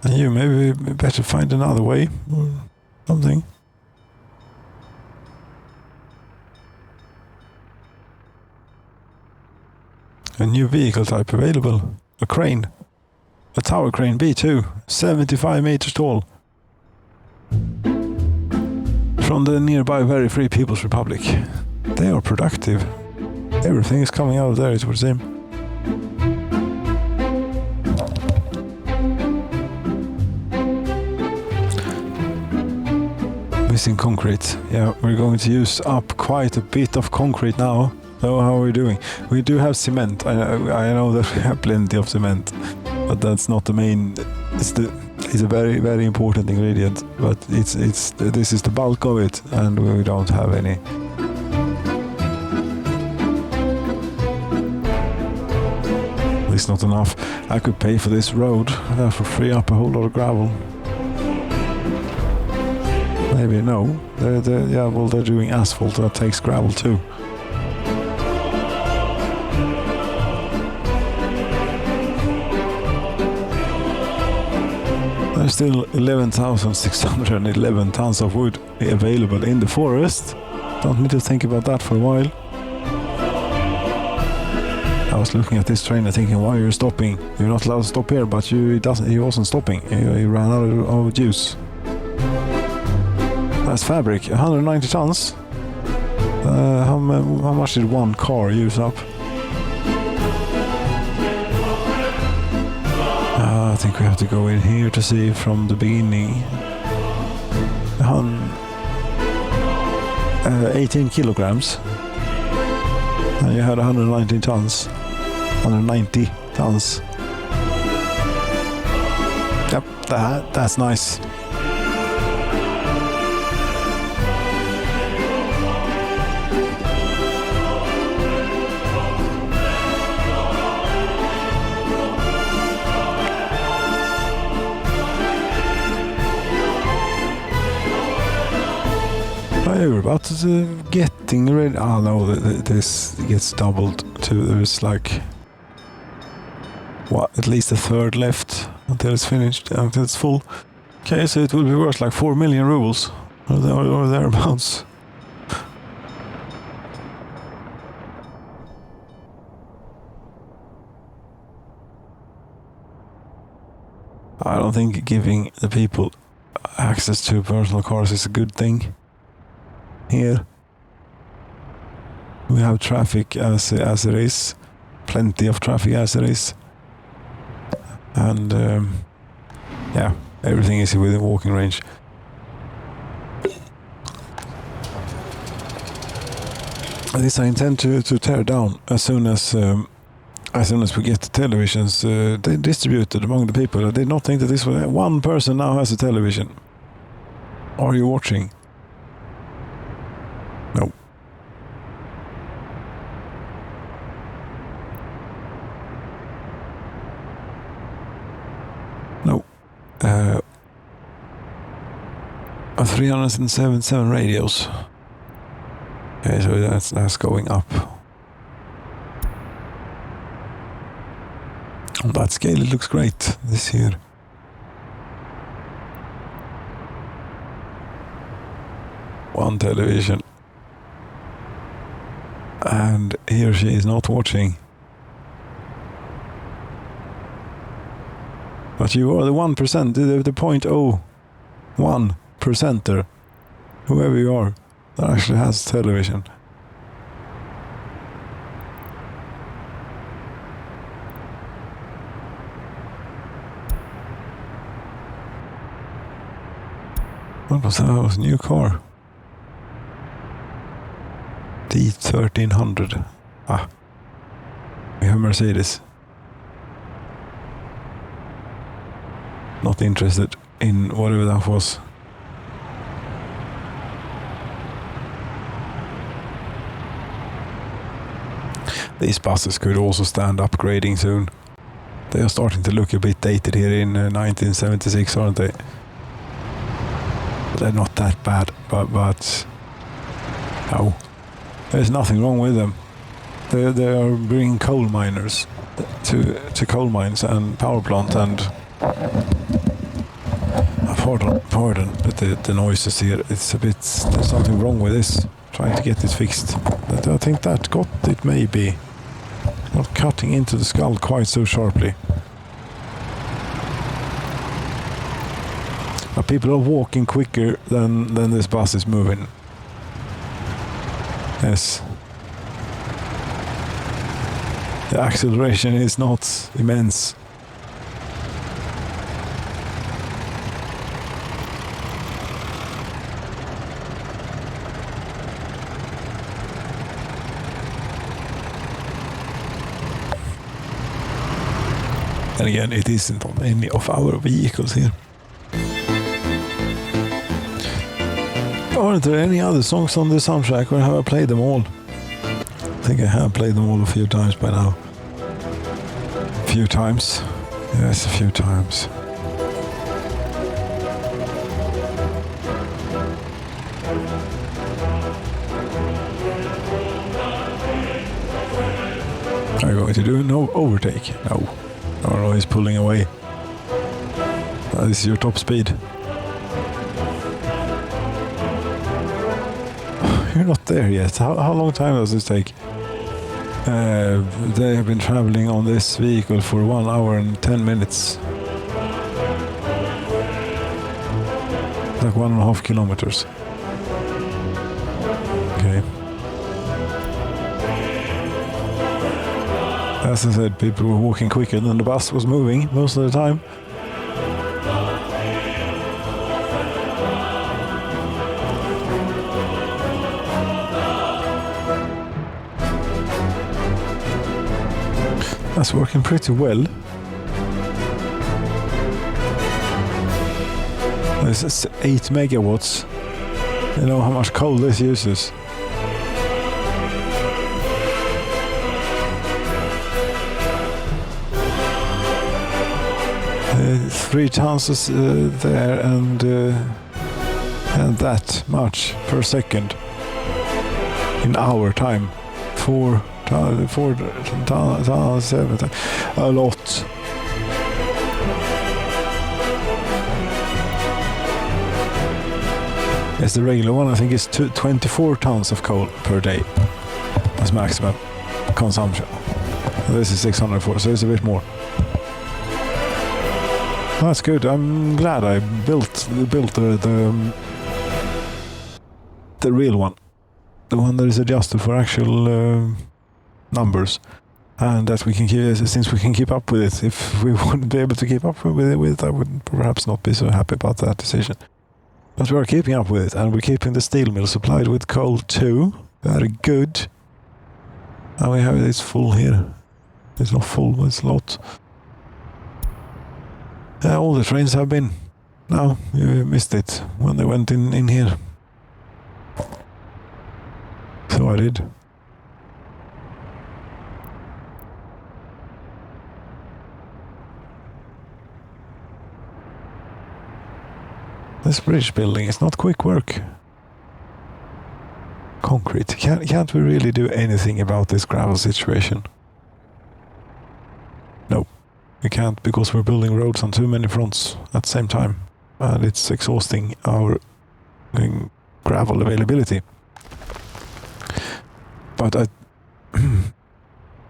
you maybe better find another way or something. A new vehicle type available. A crane. A tower crane B2. 75 meters tall. From the nearby Very Free People's Republic. They are productive. Everything is coming out of there, it would seem. Missing concrete. Yeah, we're going to use up quite a bit of concrete now. So how are we doing? We do have cement. I know that we have plenty of cement, but that's not the main. It's a very, very important ingredient. But this is the bulk of it, and we don't have any. It's not enough. I could pay for this road. That would free up a whole lot of gravel. Maybe no. They're doing asphalt. That takes gravel too. There's still 11,611 tons of wood available in the forest. Don't need to think about that for a while. I was looking at this train and thinking, why are you stopping? You're not allowed to stop here, but he wasn't stopping. He ran out of juice. That's fabric, 190 tons. How much did one car use up? I think we have to go in here to see from the beginning. 18 kilograms. And you had 119 tons. 190 tons. Yep, that's nice. We're about to getting ready. Oh no, this gets doubled to, there's like, what, at least a third left until it's finished, until it's full. Okay, so it will be worth like 4 million rubles or thereabouts. I don't think giving the people access to personal cars is a good thing. Here we have traffic as it is, plenty of traffic as it is, and yeah, everything is within walking range. This I intend to tear down as soon as we get the televisions distributed among the people. I did not think that this was one person now has a television. Are you watching? No. No. 377 radios. Okay, so that's going up. On that scale, it looks great this year. One television. And he or she is not watching. But you are the 1%, the 0.01%er, whoever you are, that actually has television. What was that? That was a new car. D1300. Ah, we have Mercedes. Not interested in whatever that was. These buses could also stand upgrading soon. They are starting to look a bit dated here in 1976, aren't they? They're not that bad, but no. There's nothing wrong with them. They are bringing coal miners to coal mines and power plant and pardon, but the noises here, it's a bit, there's something wrong with this. Trying to get it fixed. But I think that got it, maybe. Not cutting into the skull quite so sharply. But people are walking quicker than this bus is moving. Yes. The acceleration is not immense. And again, it isn't on any of our vehicles here. Aren't there any other songs on the soundtrack, or have I played them all? I think I have played them all a few times by now. A few times. Yes, a few times. Are you going to do no overtake? No. No, he's pulling away. This is your top speed. You're not there yet. How long time does this take? They have been traveling on this vehicle for 1 hour and 10 minutes. Like 1.5 kilometers. Okay. As I said, people were walking quicker than the bus was moving most of the time. That's working pretty well. This is 8 megawatts. You know how much coal this uses. 3 tons there and that much per second in hour time. 4 tons, 7 tons, a lot. Yes, the regular one I think is 24 tons of coal per day. That's maximum consumption. This is 604, so it's a bit more. That's good. I'm glad I built the real one, the one that is adjusted for actual numbers, and that we can keep, since we can keep up with it. If we wouldn't be able to keep up with it, I would perhaps not be so happy about that decision. But we are keeping up with it, and we're keeping the steel mill supplied with coal too. Very good. And we have this full here. It's not full, but it's a lot. All the trains have been. No, you missed it when they went in here. So I did. This bridge building is not quick work. Concrete. Can't we really do anything about this gravel situation? No. We can't, because we're building roads on too many fronts at the same time, and it's exhausting our gravel availability. But I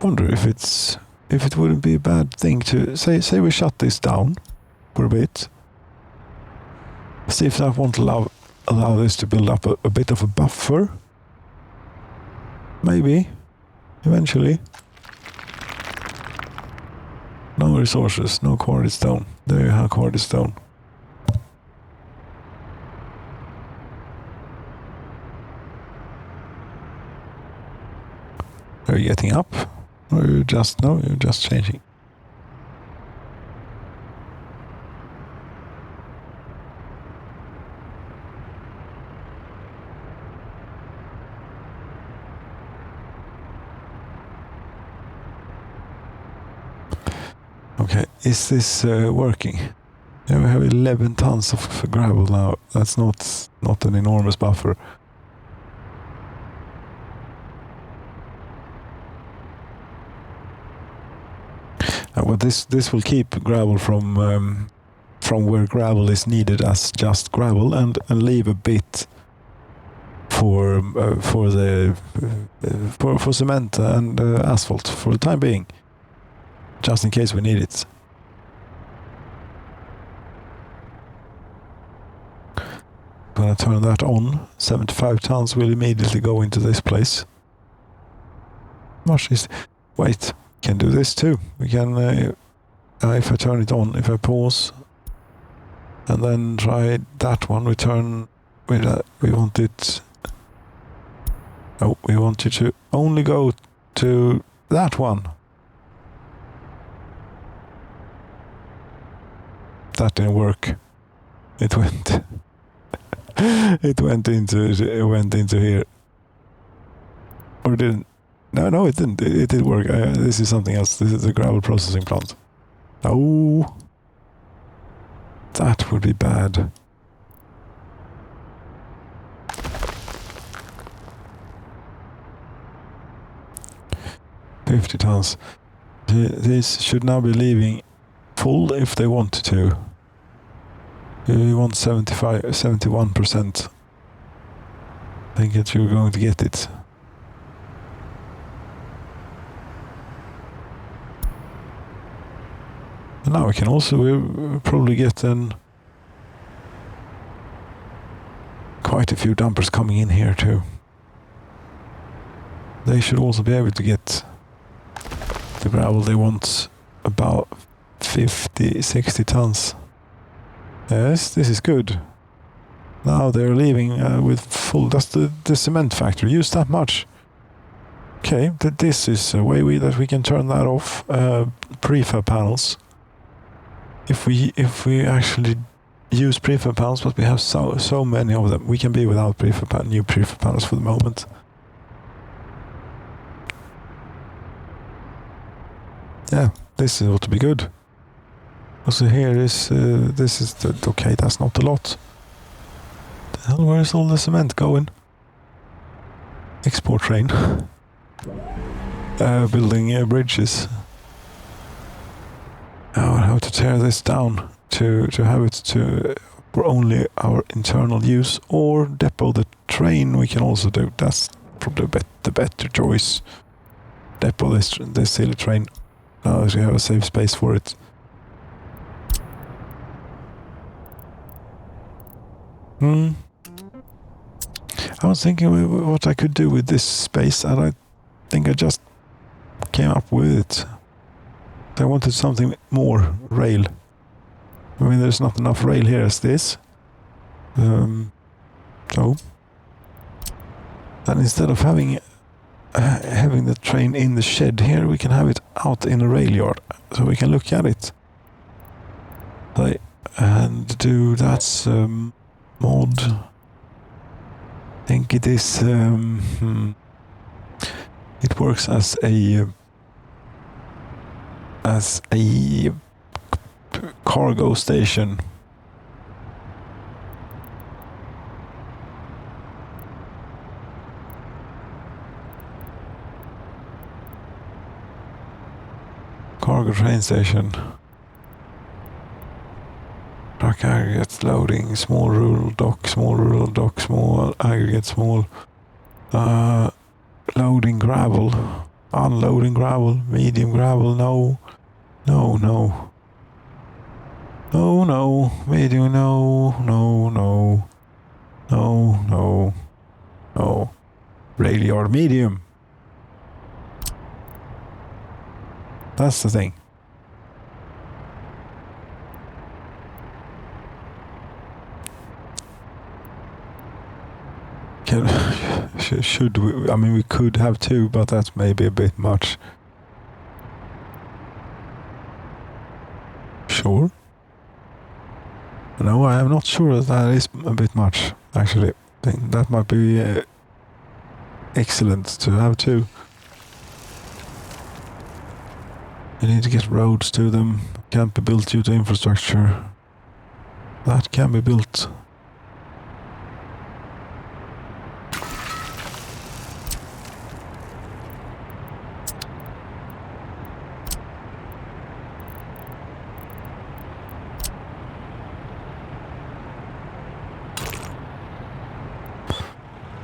wonder if it wouldn't be a bad thing to say we shut this down for a bit. See if that won't allow this to build up a bit of a buffer. Maybe eventually. No resources, no quarried stone. There you have quarried stone. Are you getting up? Or you're just changing? Okay, is this working? Yeah, we have 11 tons of gravel now. That's not an enormous buffer. Well, this will keep gravel from where gravel is needed as just gravel, and leave a bit for cement and asphalt for the time being, just in case we need it. Gonna turn that on. 75 tons will immediately go into this place. Much is. Wait, can do this too. We can, if I turn it on, if I pause, and then try that one, we turn. We want it. Oh, we want you to only go to that one. That didn't work. It went. It went into here. Or didn't? No, it didn't. It did work. This is something else. This is a gravel processing plant. Oh, that would be bad. $50 tons. This should now be leaving full if they wanted to. We want 71%. I think that you're going to get it. And now we can also probably get quite a few dumpers coming in here too. They should also be able to get the gravel they want, about 50-60 tons. Yes, this is good. Now they're leaving with full. That's the cement factory. Use that much. Okay, this is a way that we can turn that off. Prefab panels. If we actually use prefab panels, but we have so many of them, we can be without new prefab panels for the moment. Yeah, this ought to be good. So here is this is okay. That's not a lot. The hell, where is all the cement going? Export train. Building bridges. How to tear this down to have it for only our internal use, or depot the train. We can also do. That's probably the better choice. Depot this silly train. Now we have a safe space for it. I was thinking what I could do with this space, and I think I just came up with it. I wanted something more rail. I mean, there's not enough rail here as this. So, and instead of having the train in the shed here, we can have it out in a rail yard, so we can look at it. And do that's mod. I think it is. It works as a cargo station. Cargo train station. Truck aggregates loading, small rural dock, small aggregate, small loading gravel, unloading gravel, medium gravel, no, medium, no, rail yard medium. That's the thing. Should we? I mean, we could have two, but that's maybe a bit much. Sure. No, I am not sure that is a bit much, actually. I think that might be excellent to have two. You need to get roads to them. Can't be built due to infrastructure. That can be built.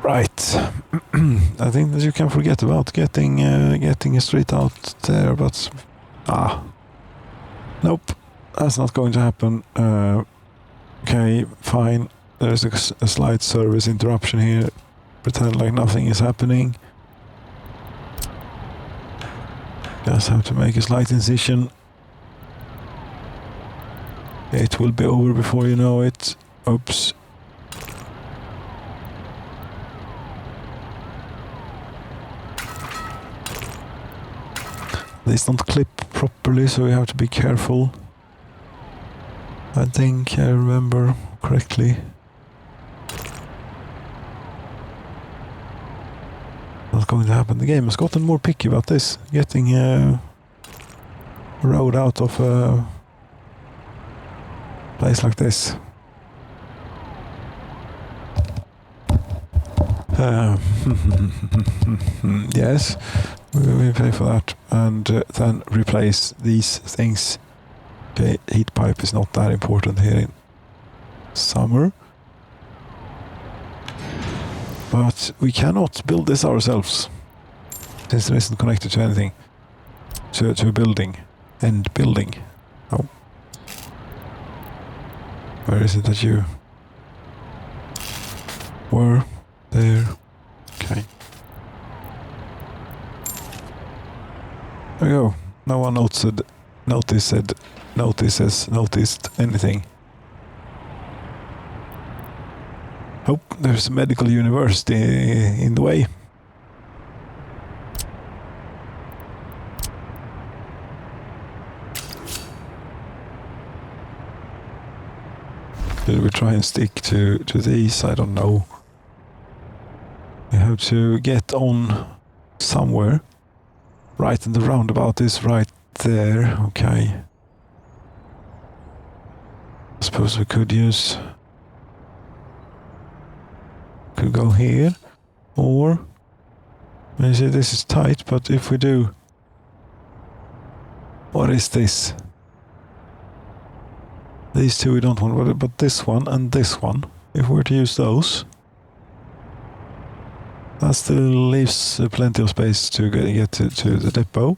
Right. I think that you can forget about getting a street out there, but nope, that's not going to happen. Okay, fine. There's a slight service interruption here. Pretend like nothing is happening. Just have to make a slight incision. It will be over before you know it. Oops. These don't clip properly, so you have to be careful. I think I remember correctly. What's going to happen? The game has gotten more picky about this. Getting a road out of a place like this. Yes, we pay for that, and then replace these things. Okay, heat pipe is not that important here in summer, but we cannot build this ourselves since it isn't connected to anything, to a building, end building. Oh, where is it that you were? There. Okay. There we go. No one noticed anything. Oh, there's a medical university in the way. try and stick to these, I don't know. We have to get on somewhere. Right, and the roundabout is right there. Okay. I suppose we could use... Could go here. Or... You see, this is tight, but if we do... What is this? These two we don't want, but this one and this one. If we were to use those... That still leaves plenty of space to get to the depot.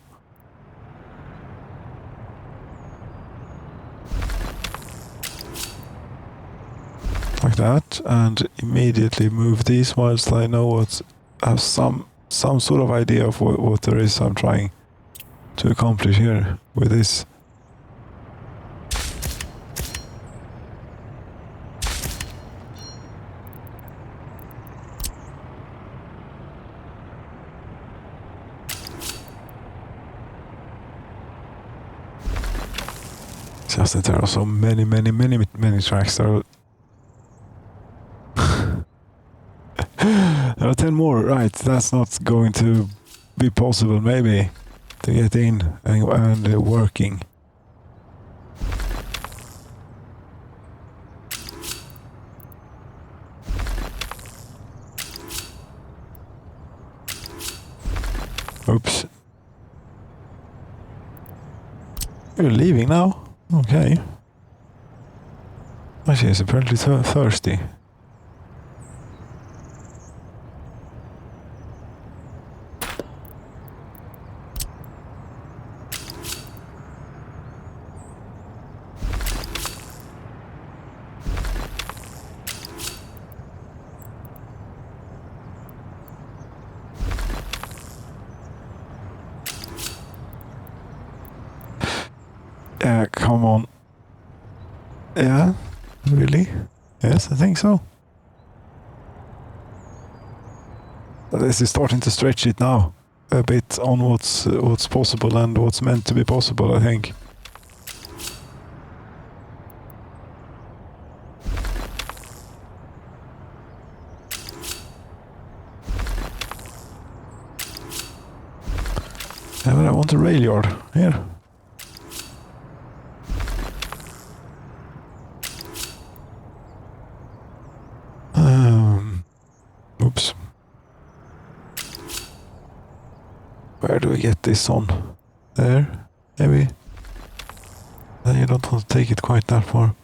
Like that, and immediately move these whilst I know have some sort of idea of what there is I'm trying to accomplish here with this. Just that there are so many tracks. There are 10 more, right? That's not going to be possible, maybe, to get in and working. Oops. You're leaving now? Okay. She is apparently thirsty. Yeah, come on. Yeah, really? Yes, I think so. This is starting to stretch it now a bit on what's possible and what's meant to be possible, I think. Yeah, but I want a rail yard here. Oops. Where do we get this on? There? Maybe? Then you don't want to take it quite that far.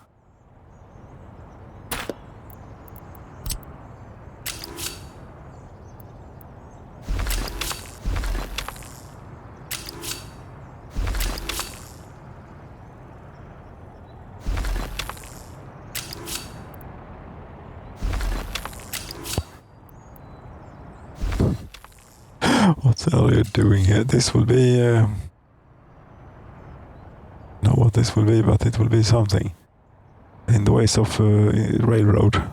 What the hell are you doing here? This will be... not what this will be, but it will be something. In the ways of railroad.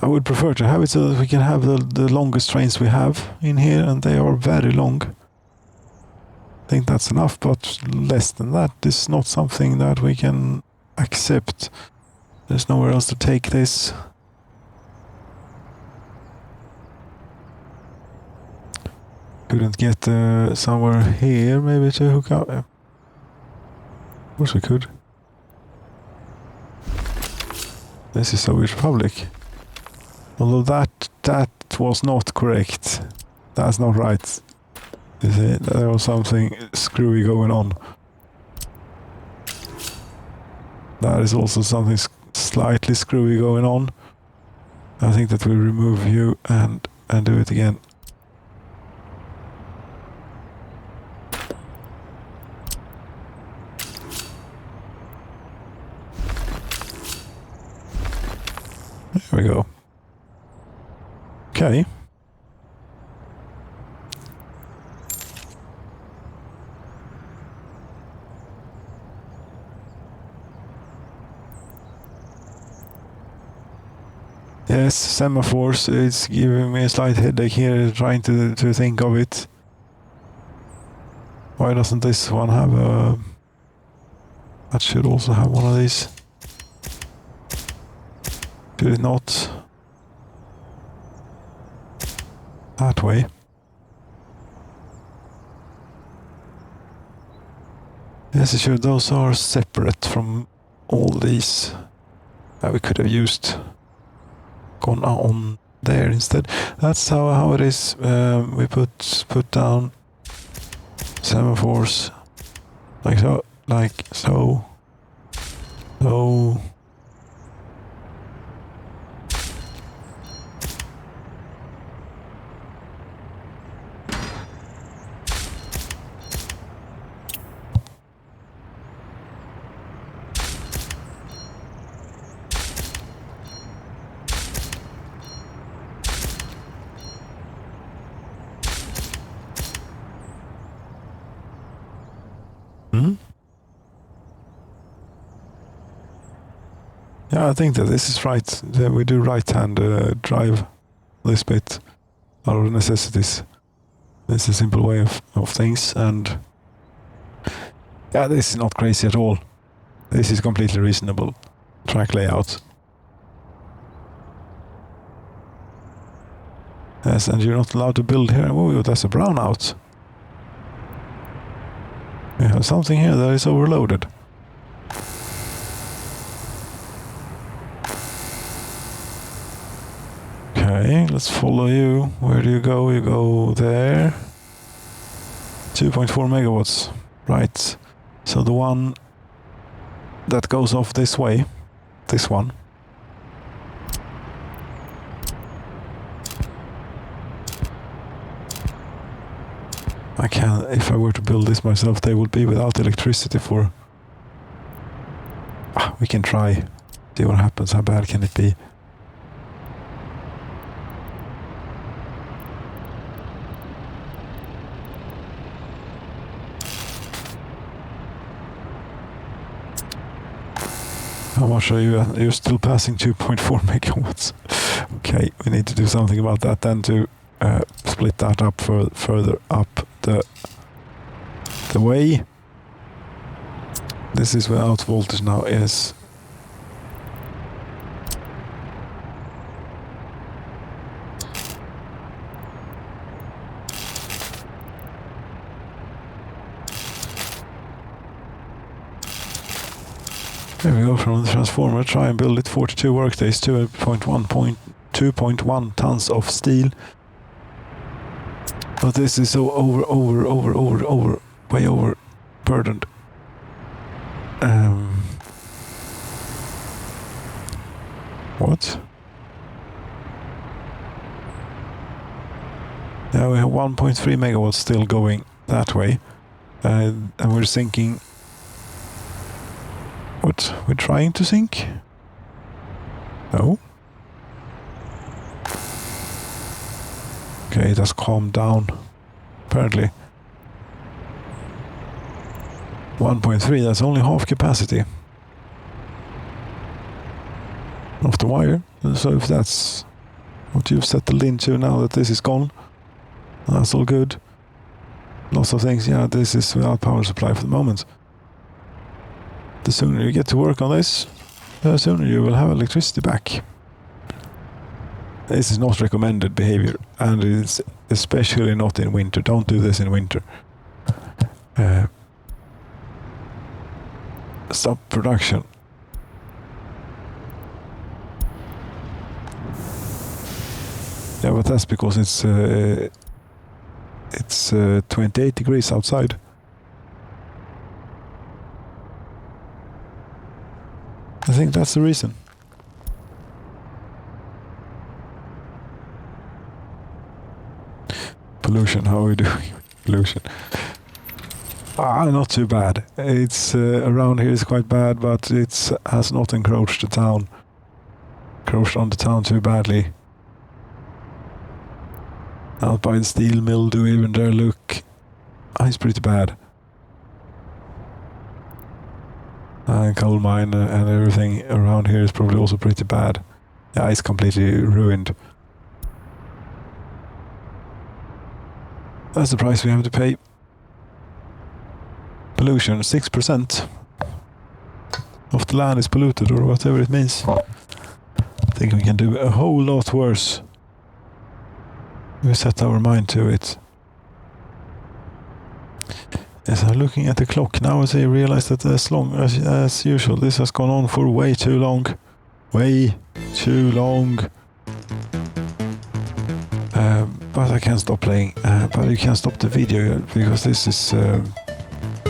I would prefer to have it so that we can have the longest trains we have in here, and they are very long. I think that's enough, but less than that is not something that we can accept. There's nowhere else to take this. Couldn't get somewhere here maybe to hook up. Of course we could. This is Soviet Republic. Although that was not correct. That's not right. You see, there was something screwy going on. That is also something slightly screwy going on. I think that we remove you and do it again. There we go. Okay. Yes, semaphores. It's giving me a slight headache here trying to think of it. Why doesn't this one have a... That should also have one of these. Should it not? That way. Yes, it should. Those are separate from all these. We could have used gone on there instead. That's how it is. We put down semaphores like so, so. Yeah, I think that this is right. We do right-hand drive this bit out of necessities. This is a simple way of things, and yeah, this is not crazy at all. This is completely reasonable track layout. Yes, and you're not allowed to build here. Oh, that's a brownout. We have something here that is overloaded. Okay, let's follow you. Where do you go? You go there. 2.4 megawatts. Right. So the one that goes off this way, this one. I can, if I were to build this myself, they would be without electricity for... we can try. See what happens. How bad can it be? How much are you? You're still passing 2.4 megawatts. Okay, we need to do something about that then to split that up further up the way. This is without voltage now, yes. There we go from the transformer. Try and build it 42 workdays, 2.1 tons of steel. But this is so way overburdened. What? Yeah, we have 1.3 megawatts still going that way. And we're sinking. What? We're trying to sink? No? Okay, it has calmed down. Apparently. 1.3, that's only half capacity of the wire. So if that's what you've settled into now that this is gone, that's all good. Lots of things, yeah, this is without power supply for the moment. The sooner you get to work on this, the sooner you will have electricity back. This is not recommended behavior, and it's especially not in winter. Don't do this in winter. Stop production. Yeah, but that's because it's 28 degrees outside. I think that's the reason. Pollution, how are we doing? Pollution. Not too bad. It's around here is quite bad, but it has not encroached the town. Encroached on the town too badly. Out by the steel mill, do even there look? It's pretty bad. Coal mine and everything around here is probably also pretty bad. Yeah, it's completely ruined. That's the price we have to pay. Pollution, 6%. of the land is polluted or whatever it means. I think we can do a whole lot worse. We set our mind to it. Yes, I'm looking at the clock now as I realize that as usual, this has gone on for way too long. Way too long. But I can't stop playing. But you can't stop the video because this is...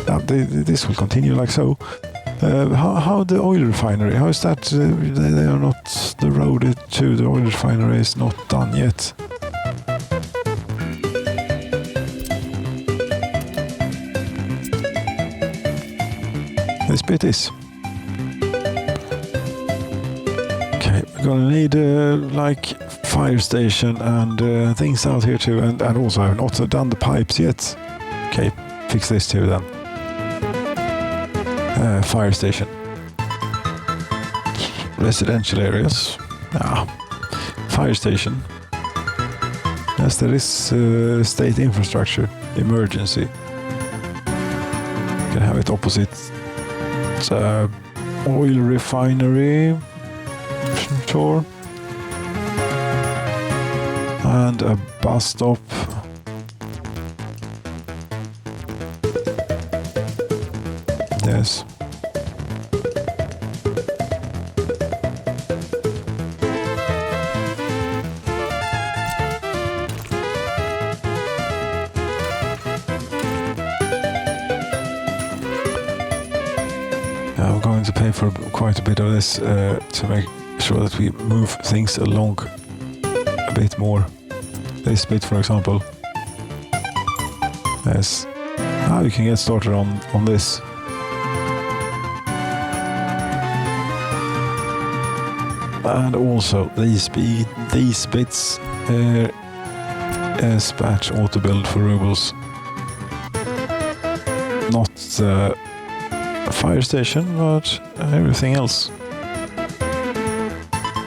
this will continue like so. How the oil refinery? How is that? They are not... The road to the oil refinery is not done yet. This bit is. Okay, we're gonna need like fire station and things out here too, and also I've not done the pipes yet. Okay, fix this too then. Fire station. Residential areas. Fire station. Yes, there is state infrastructure. Emergency. You can have it opposite. Oil refinery. Sure. And a bus stop. Yes. I'm going to pay for quite a bit of this to make sure that we move things along a bit more. This bit, for example. Yes. Now you can get started on this. And also these bits Spatch auto build for rubles. Not the fire station, but everything else.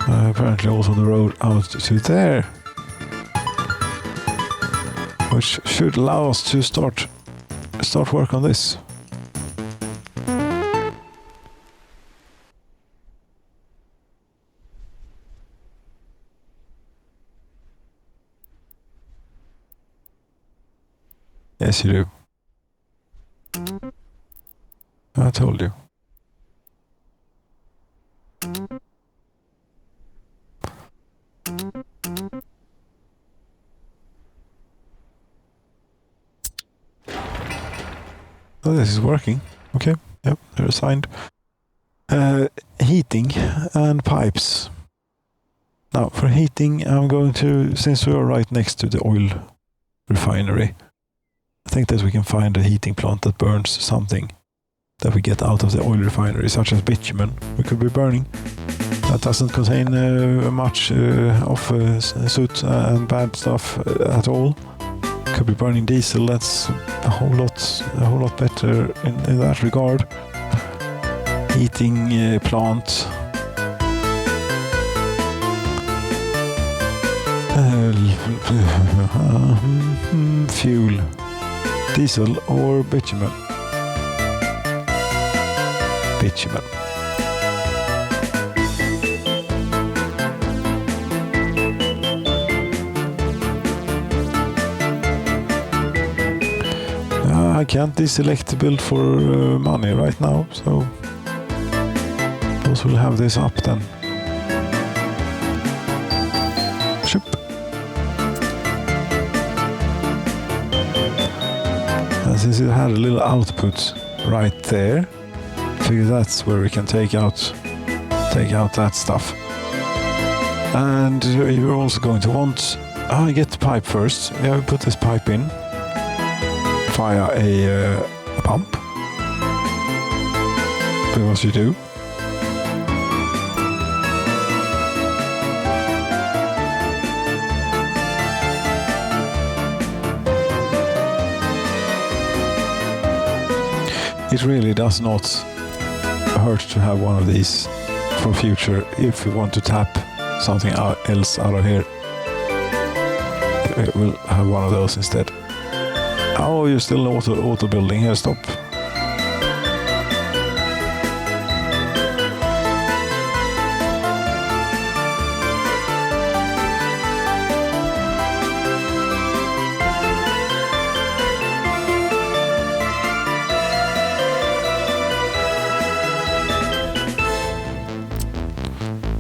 Apparently also the road out to there, which should allow us to start work on this. Yes, you do. I told you. Oh, this is working. Okay. Yep, they're assigned. Heating and pipes. Now, for heating, I'm going to, since we are right next to the oil refinery, I think that we can find a heating plant that burns something that we get out of the oil refinery, such as bitumen. We could be burning. That doesn't contain much of soot and bad stuff at all. Could be burning diesel. That's a whole lot better in that regard. Heating plant. Fuel. Diesel or bitumen? Bitumen. I can't deselect build for money right now, so those will have this up then. Ship. And since it had a little output right there, I figure that's where we can take out that stuff. And you're also going to want, get the pipe first. Yeah, we put this pipe in via a pump, because you do. It really does not hurt to have one of these for future if we want to tap something else out of here. We'll have one of those instead. Oh, you're still auto building here. Stop.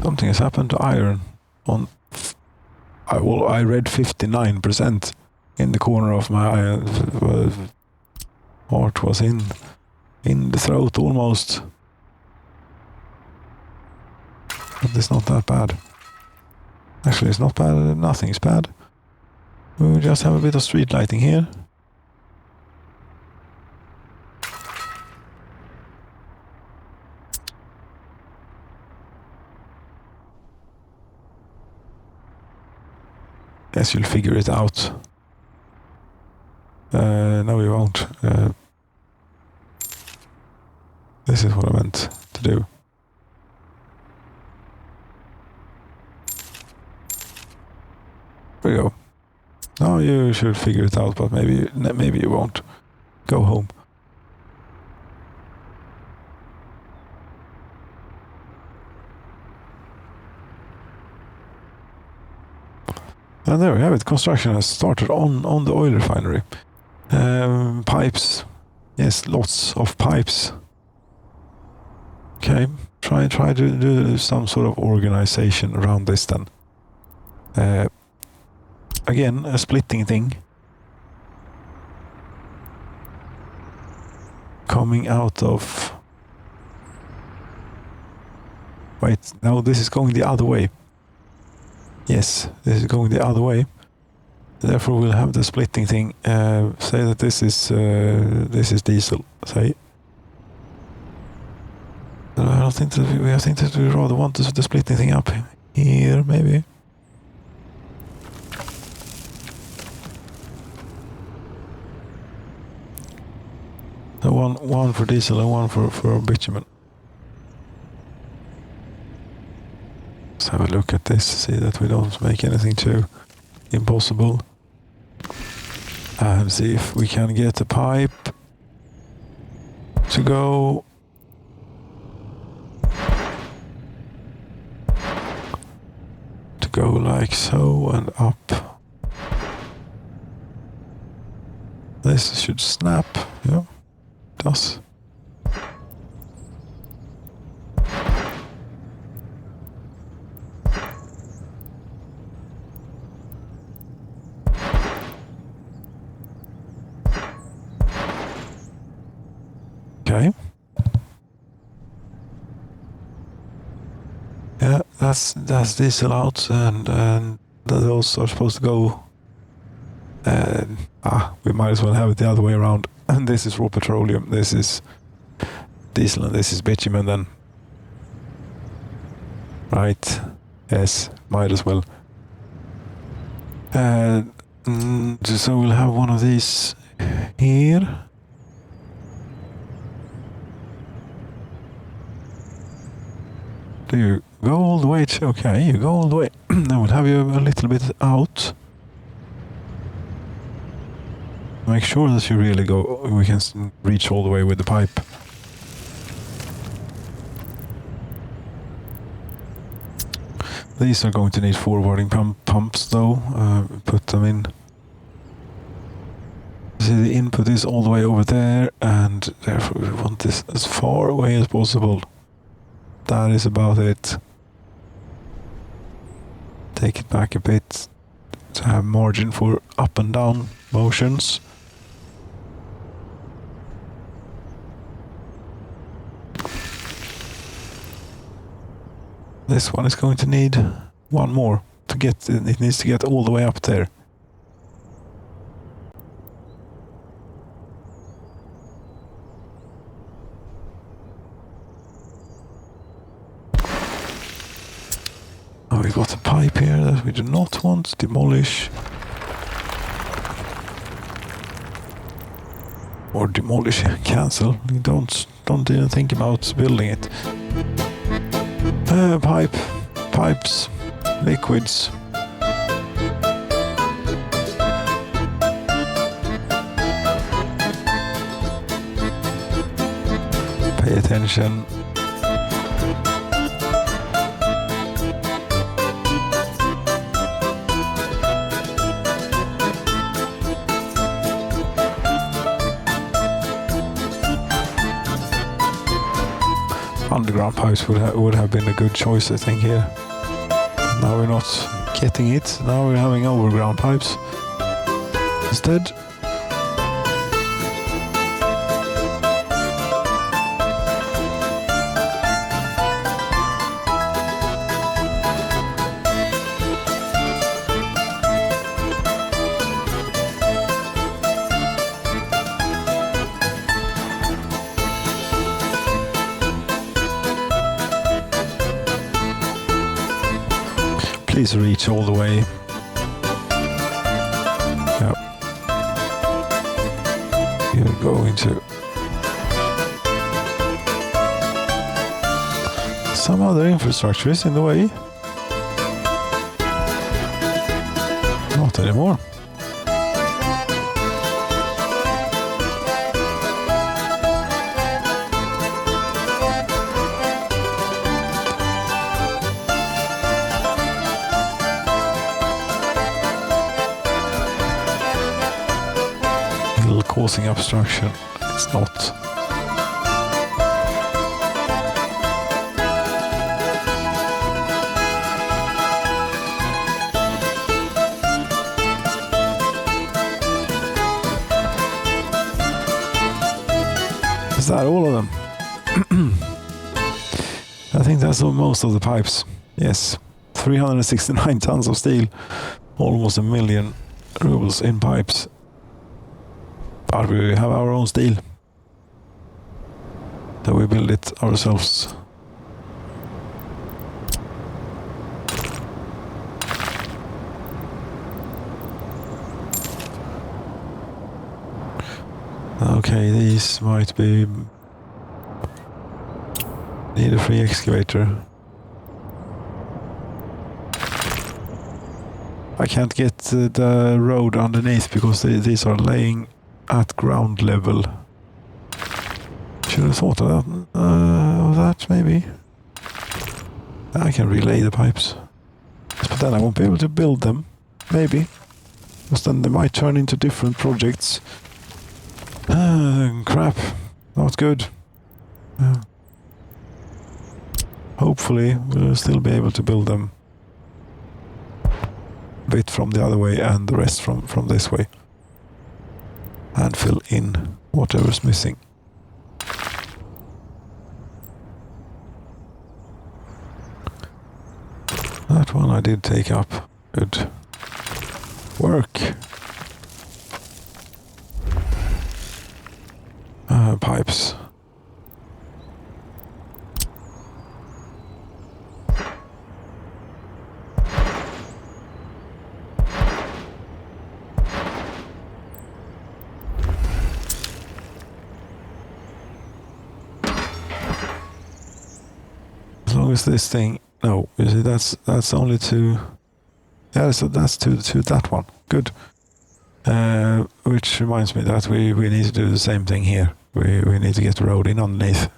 Something has happened to iron. I read 59% in the corner of my eye. Heart was in the throat almost. But it's not that bad. Actually, it's not bad. Nothing is bad. We'll just have a bit of street lighting here. Yes, you'll figure it out. No, you won't. This is what I meant to do. There we go. Now you should figure it out, but maybe you won't. Go home. And there we have it. Construction has started on the oil refinery. Pipes. Yes, lots of pipes. Okay, try to do some sort of organization around this then. Again, a splitting thing. Coming out of... Wait, no, this is going the other way. Yes, this is going the other way. Therefore, we'll have the splitting thing. Say that this is diesel. Say. I think that we rather want the splitting thing up here, maybe. So one for diesel and one for bitumen. Let's have a look at this, see that we don't make anything too impossible. And see if we can get a pipe to go like so and up. This should snap, yeah, it does. Okay. Yeah, that's diesel out, and those are supposed to go. We might as well have it the other way around. And this is raw petroleum. This is diesel, and this is bitumen. Then, right? Yes, might as well. So we'll have one of these here. Do you go all the way to... Okay, you go all the way. Then we'll have you a little bit out. Make sure that you really go... We can reach all the way with the pipe. These are going to need forwarding pumps though. Put them in. See, the input is all the way over there, and therefore we want this as far away as possible. That is about it. Take it back a bit to have margin for up and down motions. This one is going to need one more to get, it needs to get all the way up there. We got a pipe here that we do not want to demolish. Or demolish, cancel. Don't even think about building it. Pipes, liquids. Pay attention. overground pipes would have been a good choice, I think, here. Now we're not getting it. Now we're having overground pipes instead. Please reach all the way. Yep. You're going to. Some other infrastructure is in the way. Not anymore. Causing obstruction. It's not. Is that all of them? I think that's most of the pipes. Yes. 369 tons of steel. Almost 1 million rubles in pipes. But we have our own steel. So we build it ourselves. Okay, these might be... Need a free excavator. I can't get the road underneath because these are laying at ground level. Should have thought of that maybe. I can relay the pipes. But then I won't be able to build them. Maybe. Because then they might turn into different projects. Crap. Not good. Hopefully we'll still be able to build them. A bit from the other way and the rest from this way. And fill in whatever's missing. That one I did take up. Good work. Pipes. As long as this thing, no, you see that's only to, yeah, so that's to that one. Good. Which reminds me that we need to do the same thing here. We need to get the road in underneath.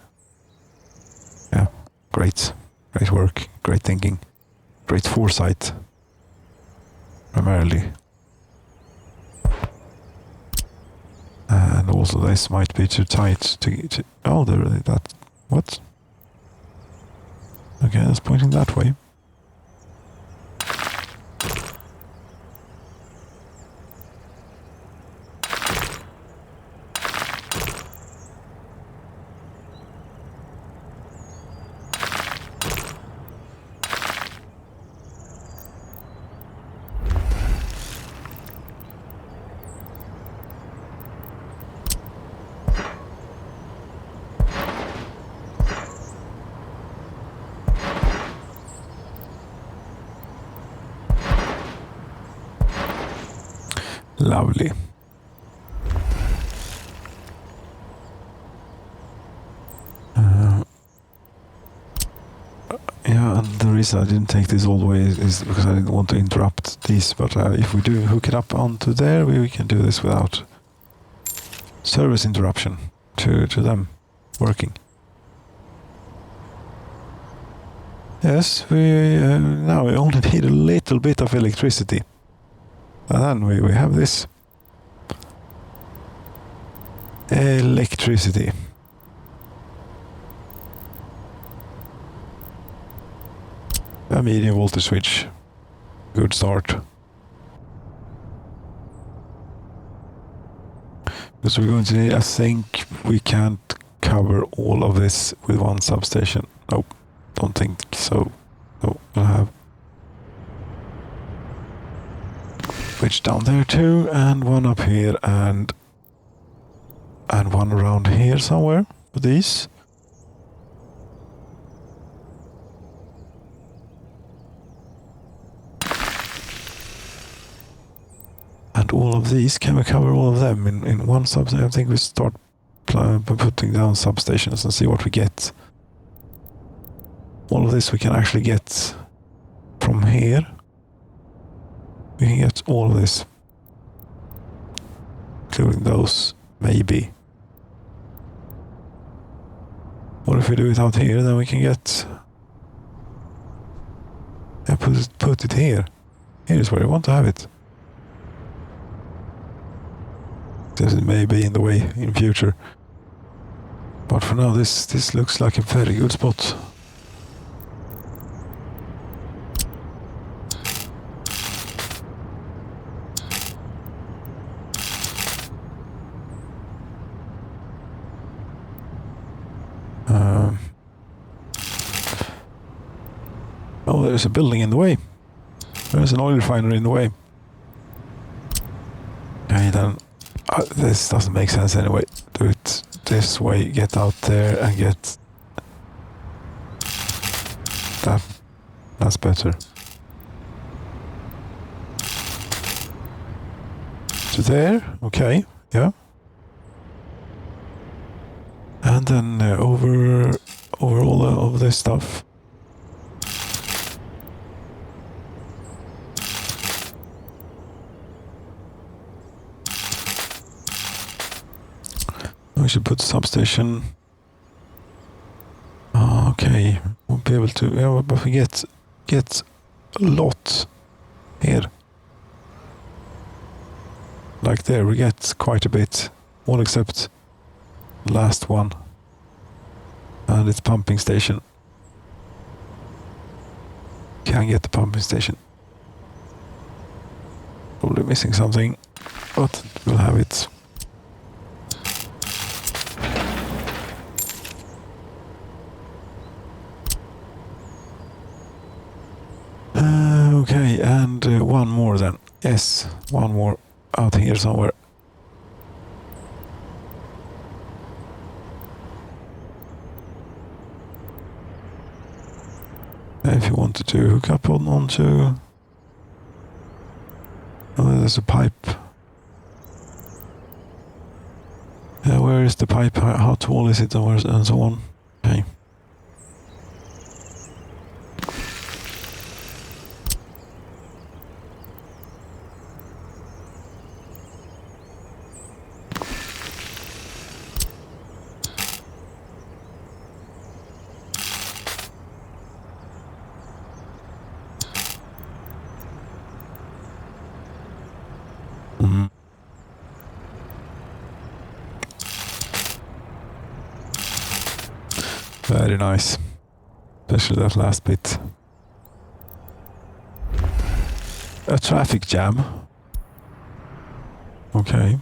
Yeah, great work, great thinking, great foresight, primarily. And also this might be too tight to oh, that, what? Okay, that's pointing that way. Lovely. Yeah, and the reason I didn't take this all the way is because I didn't want to interrupt these, but if we do hook it up onto there, we can do this without service interruption to them working. Yes, now we only need a little bit of electricity. And then we have this. Electricity. medium voltage switch. Good start. Because we're going to need, I think we can't cover all of this with one substation. Nope, don't think so. No, we'll have switch down there too, and one up here, and one around here somewhere with these. And all of these, can we cover all of them in one substation? I think we start putting down substations and see what we get. All of this we can actually get from here. We can get all of this, including those, maybe. What if we do it out here? Then we can get... Yeah, put it here. Here is where I want to have it. This may be in the way in future. But for now, this looks like a very good spot. Oh, there's a building in the way. There's an oil refinery in the way. Okay, then this doesn't make sense anyway. Do it this way, get out there and get that. That's better. To there, okay, yeah. And then over all of this stuff. We should put substation. Oh, okay, won't be able to. Yeah, but we get a lot here. Like there, we get quite a bit. All except the last one, and it's pumping station. Can get the pumping station. Probably missing something, but we'll have it. Okay, and one more then. Yes, one more out here somewhere. If you wanted to hook up onto... Oh, there's a pipe. Where is the pipe? How tall is it and so on? Okay. Very nice, especially that last bit. A traffic jam. Okay.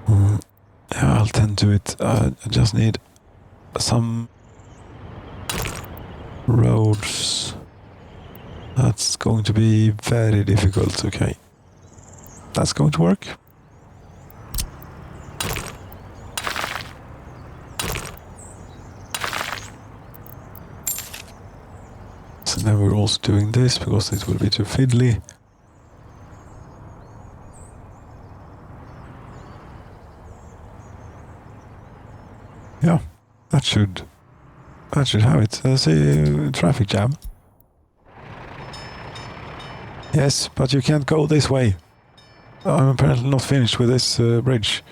Yeah, I'll tend to it. I just need some roads. That's going to be very difficult. Okay. That's going to work. So then we're also doing this because it will be too fiddly. Yeah, that should have it. See, traffic jam. Yes, but you can't go this way. I'm apparently not finished with this bridge.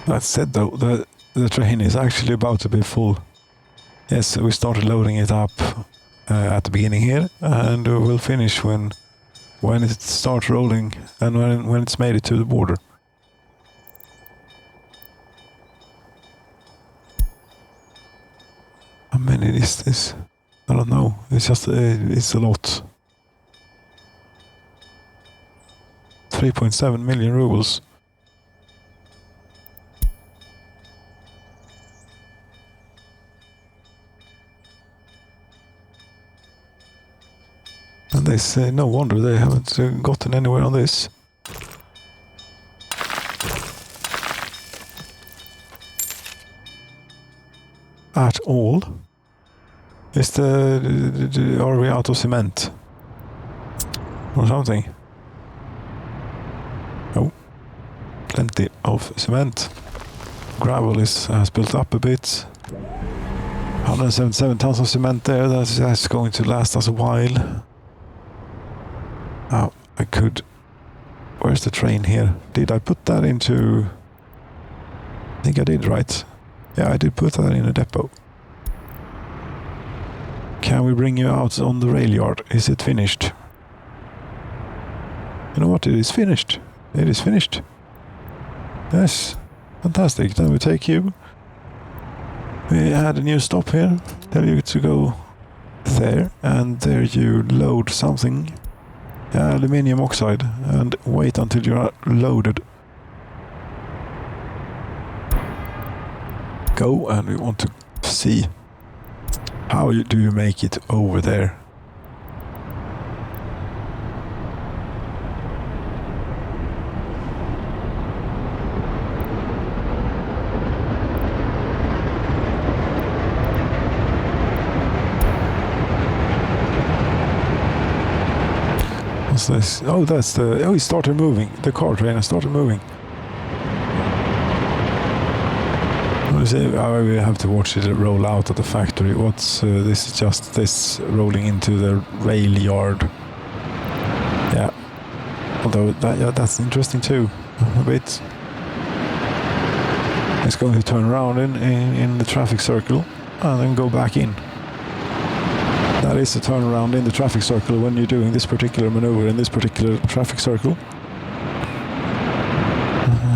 That said though, the train is actually about to be full. Yes, we started loading it up at the beginning here, and we'll finish when it starts rolling and when it's made it to the border. How many is this? I don't know. It's just it's a lot. 3.7 million rubles. And this, no wonder they haven't gotten anywhere on this. At all. Is are we out of cement? Or something? No. Plenty of cement. Gravel has built up a bit. 177 tons of cement there. That's going to last us a while. Oh, I could... Where's the train here? Did I put that into... I think I did, right? Yeah, I did put that in a depot. Can we bring you out on the rail yard? Is it finished? You know what? It is finished. It is finished. Yes. Fantastic. Then we take you. We had a new stop here. Tell you to go there. And there you load something. Aluminium oxide. And wait until you are loaded. Go, and we want to see how do you make it over there. What's this? Oh, that's the... Oh, it started moving. The car train has started moving. I will have to watch it roll out of the factory. What's this? Is just this rolling into the rail yard. Yeah. Although that's interesting too, a bit. It's going to turn around in the traffic circle and then go back in. That is a turnaround in the traffic circle when you're doing this particular maneuver in this particular traffic circle.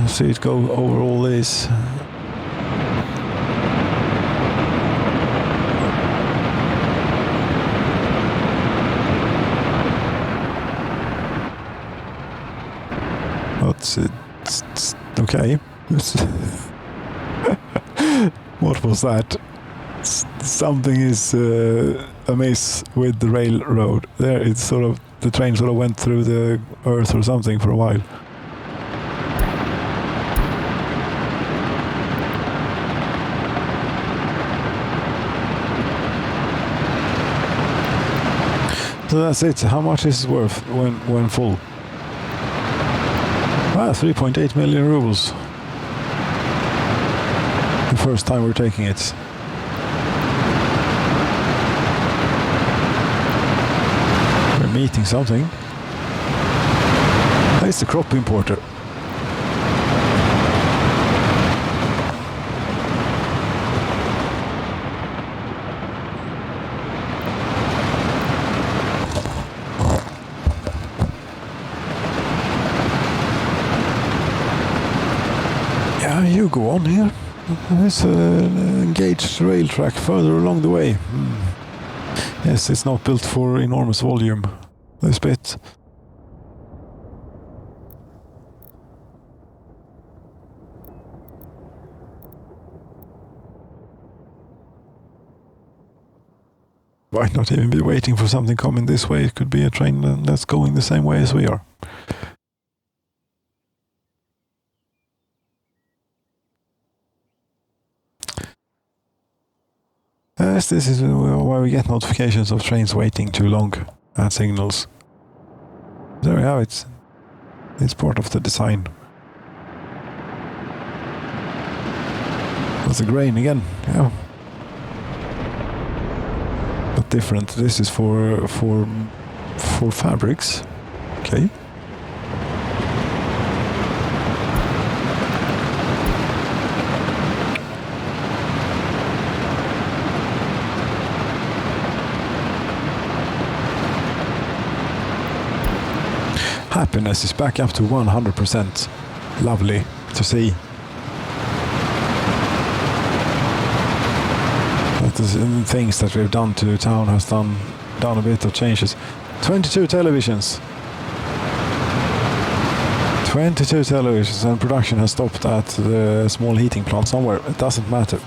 See it go over all this. It's okay. What was that? Something is amiss with the railroad. There, it's sort of the train sort of went through the earth or something for a while. So that's it. How much is it worth when full? 3.8 million rubles. The first time we're taking it. We're meeting something. It's the crop importer. You go on here. There's an engaged rail track further along the way. Yes, it's not built for enormous volume, this bit. Might not even be waiting for something coming this way. It could be a train that's going the same way as we are. Yes, this is why we get notifications of trains waiting too long at signals. There we have it. It's part of the design. That's a grain again, yeah. But different. This is for fabrics. Okay. Happiness is back up to 100%. Lovely to see. That is things that we've done to town has done a bit of changes. 22 televisions. 22 televisions, and production has stopped at the small heating plant somewhere. It doesn't matter.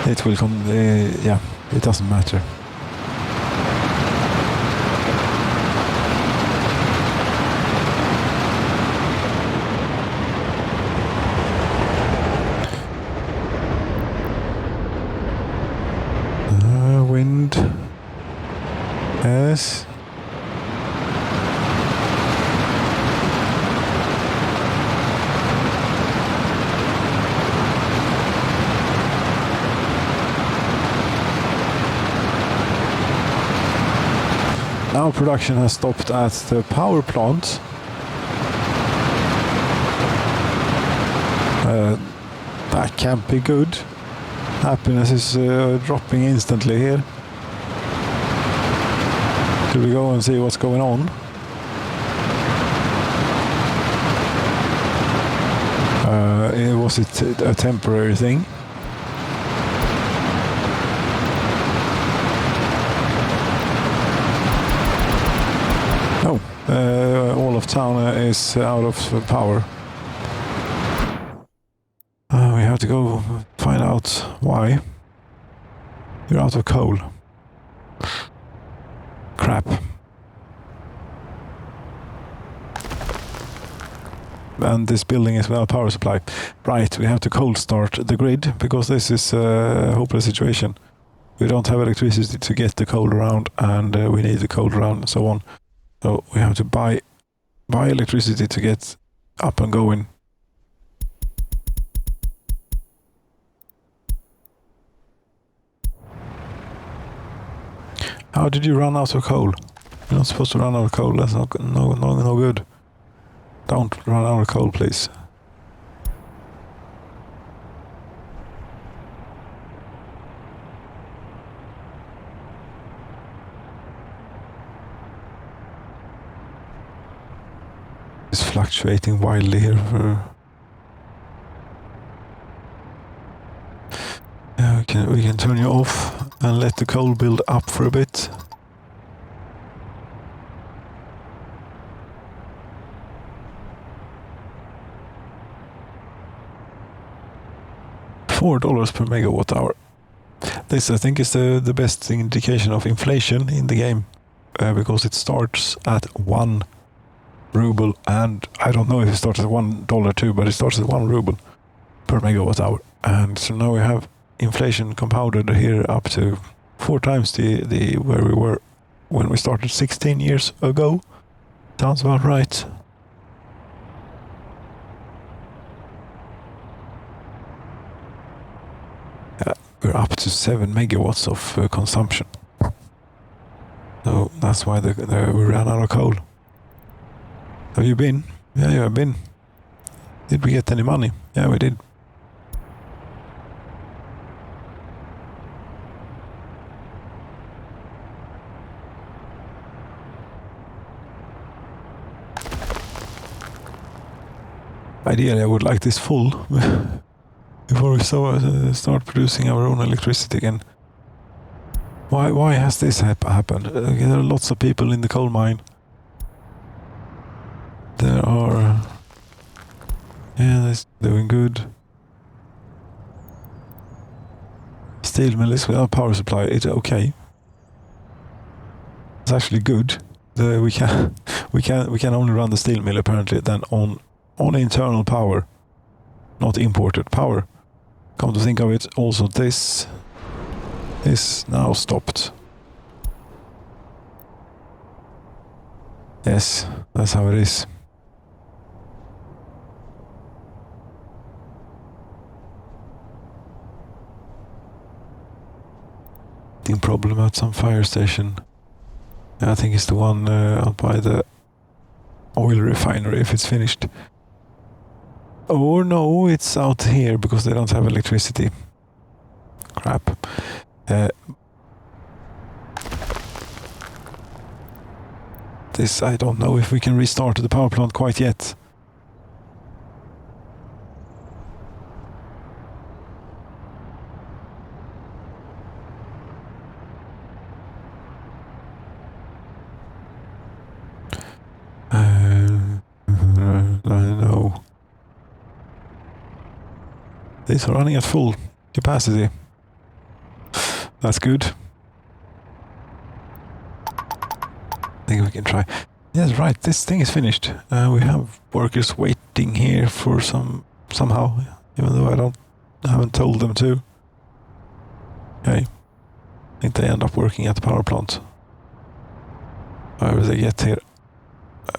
It will come. Yeah, it doesn't matter. Wind. Yes. Now production has stopped at the power plant. That can't be good. Happiness is dropping instantly here. Should we go and see what's going on? Was it a temporary thing? No, all of town is out of power. We have to go find out why. You're out of coal. Crap. And this building is without power supply. Right, we have to cold start the grid because this is a hopeless situation. We don't have electricity to get the coal around, and we need the coal around and so on. So we have to buy electricity to get up and going. How did you run out of coal? You're not supposed to run out of coal. That's no good. Don't run out of coal, please. It's fluctuating wildly here. Yeah, we can turn you off and let the coal build up for a bit. $4 per megawatt hour. This, I think, is the best indication of inflation in the game, because it starts at 1 ruble, and I don't know if it starts at $1 too, but it starts at 1 ruble per megawatt hour. And so now we have inflation compounded here up to 4 times the where we were when we started 16 years ago. Sounds about right. We're up to 7 megawatts of consumption. So that's why we ran out of coal. Have you been? Yeah, you have been. Did we get any money? Yeah, we did. Ideally, I would like this full before we start producing our own electricity again. Why has this happened? There are lots of people in the coal mine. There are... yeah, that's doing good. Steel mill is without power supply. It's okay. It's actually good. We can only run the steel mill apparently then on internal power, not imported power. Come to think of it, also this is now stopped. Yes, that's how it is. Problem at some fire station. I think it's the one out by the oil refinery if it's finished. Oh no, it's out here because they don't have electricity. Crap. this, I don't know if we can restart the power plant quite yet. I know. These are running at full capacity. That's good. I think we can try. Yes, right, this thing is finished. We have workers waiting here for somehow, even though I haven't told them to. Okay. I think they end up working at the power plant. However they get here,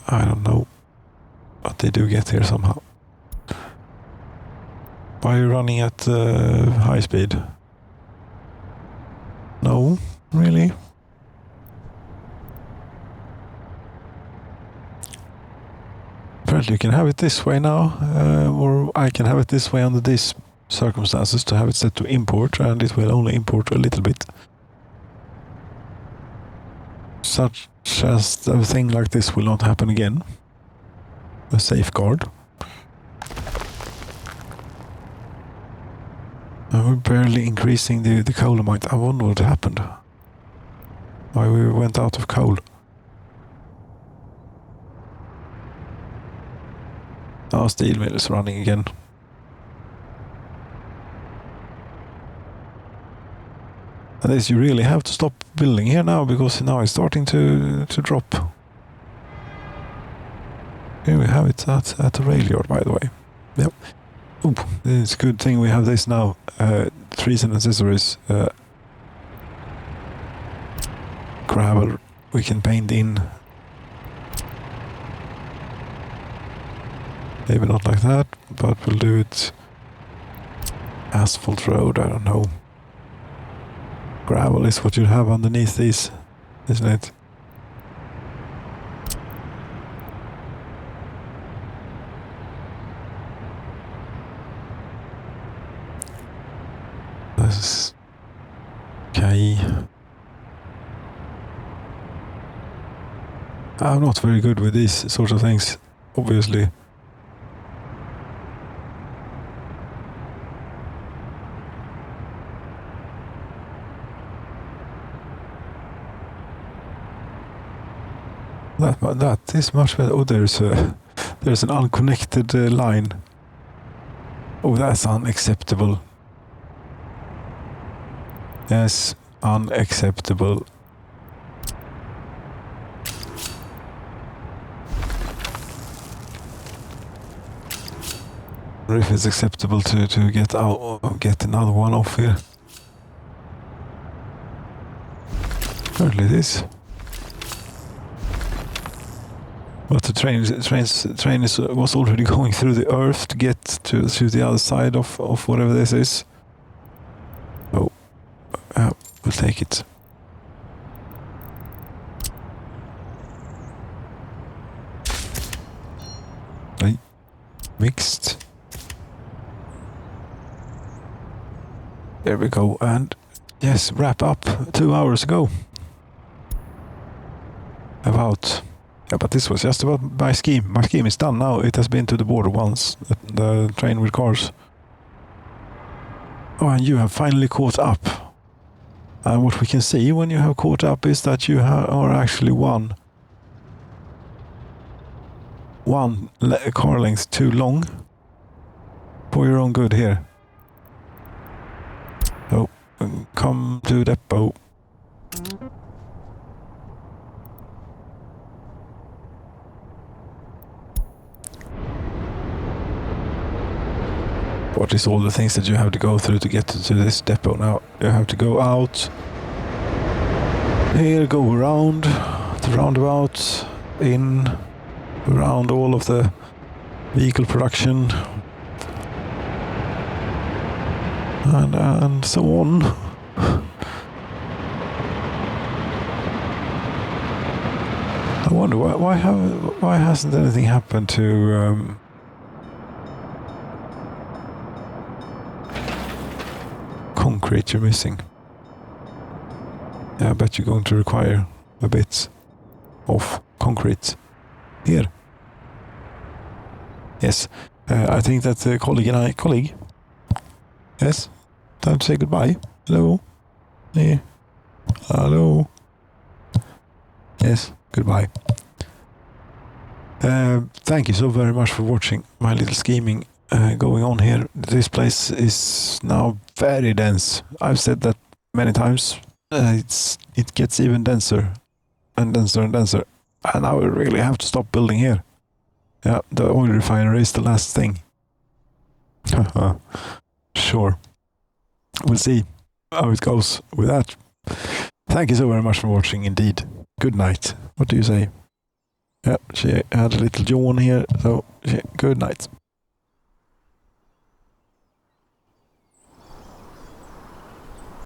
I don't know. But they do get here somehow. Why are you running at high speed? No, really? Apparently you can have it this way now, or I can have it this way under these circumstances to have it set to import, and it will only import a little bit. Such as a thing like this will not happen again. A safeguard. And we're barely increasing the coal amount. I wonder what happened. Why we went out of coal. Our steel mill is running again. And this you really have to stop building here now, because now it's starting to drop. Here we have it at the rail yard, by the way. Yep. Ooh, it's a good thing we have this now. Trees and accessories. Gravel we can paint in. Maybe not like that, but we'll do it. Asphalt road, I don't know. Gravel is what you have underneath these, isn't it? This is okay. I'm not very good with these sorts of things, obviously. That is much better. Oh, there's an unconnected line. Oh, that's unacceptable. Yes, unacceptable. Or if it's acceptable to get another one off here. Apparently it is. But the train was already going through the earth to get to the other side of whatever this is. Oh, we'll take it. Right. Mixed. There we go, and yes, wrap up 2 hours ago. About. Yeah, but this was just about my scheme. My scheme is done now. It has been to the border once. The train with cars. Oh, and you have finally caught up. And what we can see when you have caught up is that you are actually one car length too long for your own good here. So, come to depot. What is all the things that you have to go through to get to this depot now? You have to go out here, go around the roundabout, in, around all of the vehicle production, and so on. I wonder why hasn't anything happened to concrete you're missing. Yeah, I bet you're going to require a bit. of concrete here. Yes, I think that the colleague, yes, time to say goodbye. Hello, yeah. Hello, yes, goodbye. Thank you so very much for watching my little scheming going on here. This place is now very dense. I've said that many times. It gets even denser and denser and denser. And now we really have to stop building here. Yeah, the oil refinery is the last thing. Sure. We'll see how it goes with that. Thank you so very much for watching indeed. Good night. What do you say? Yeah, she had a little yawn here, so good night.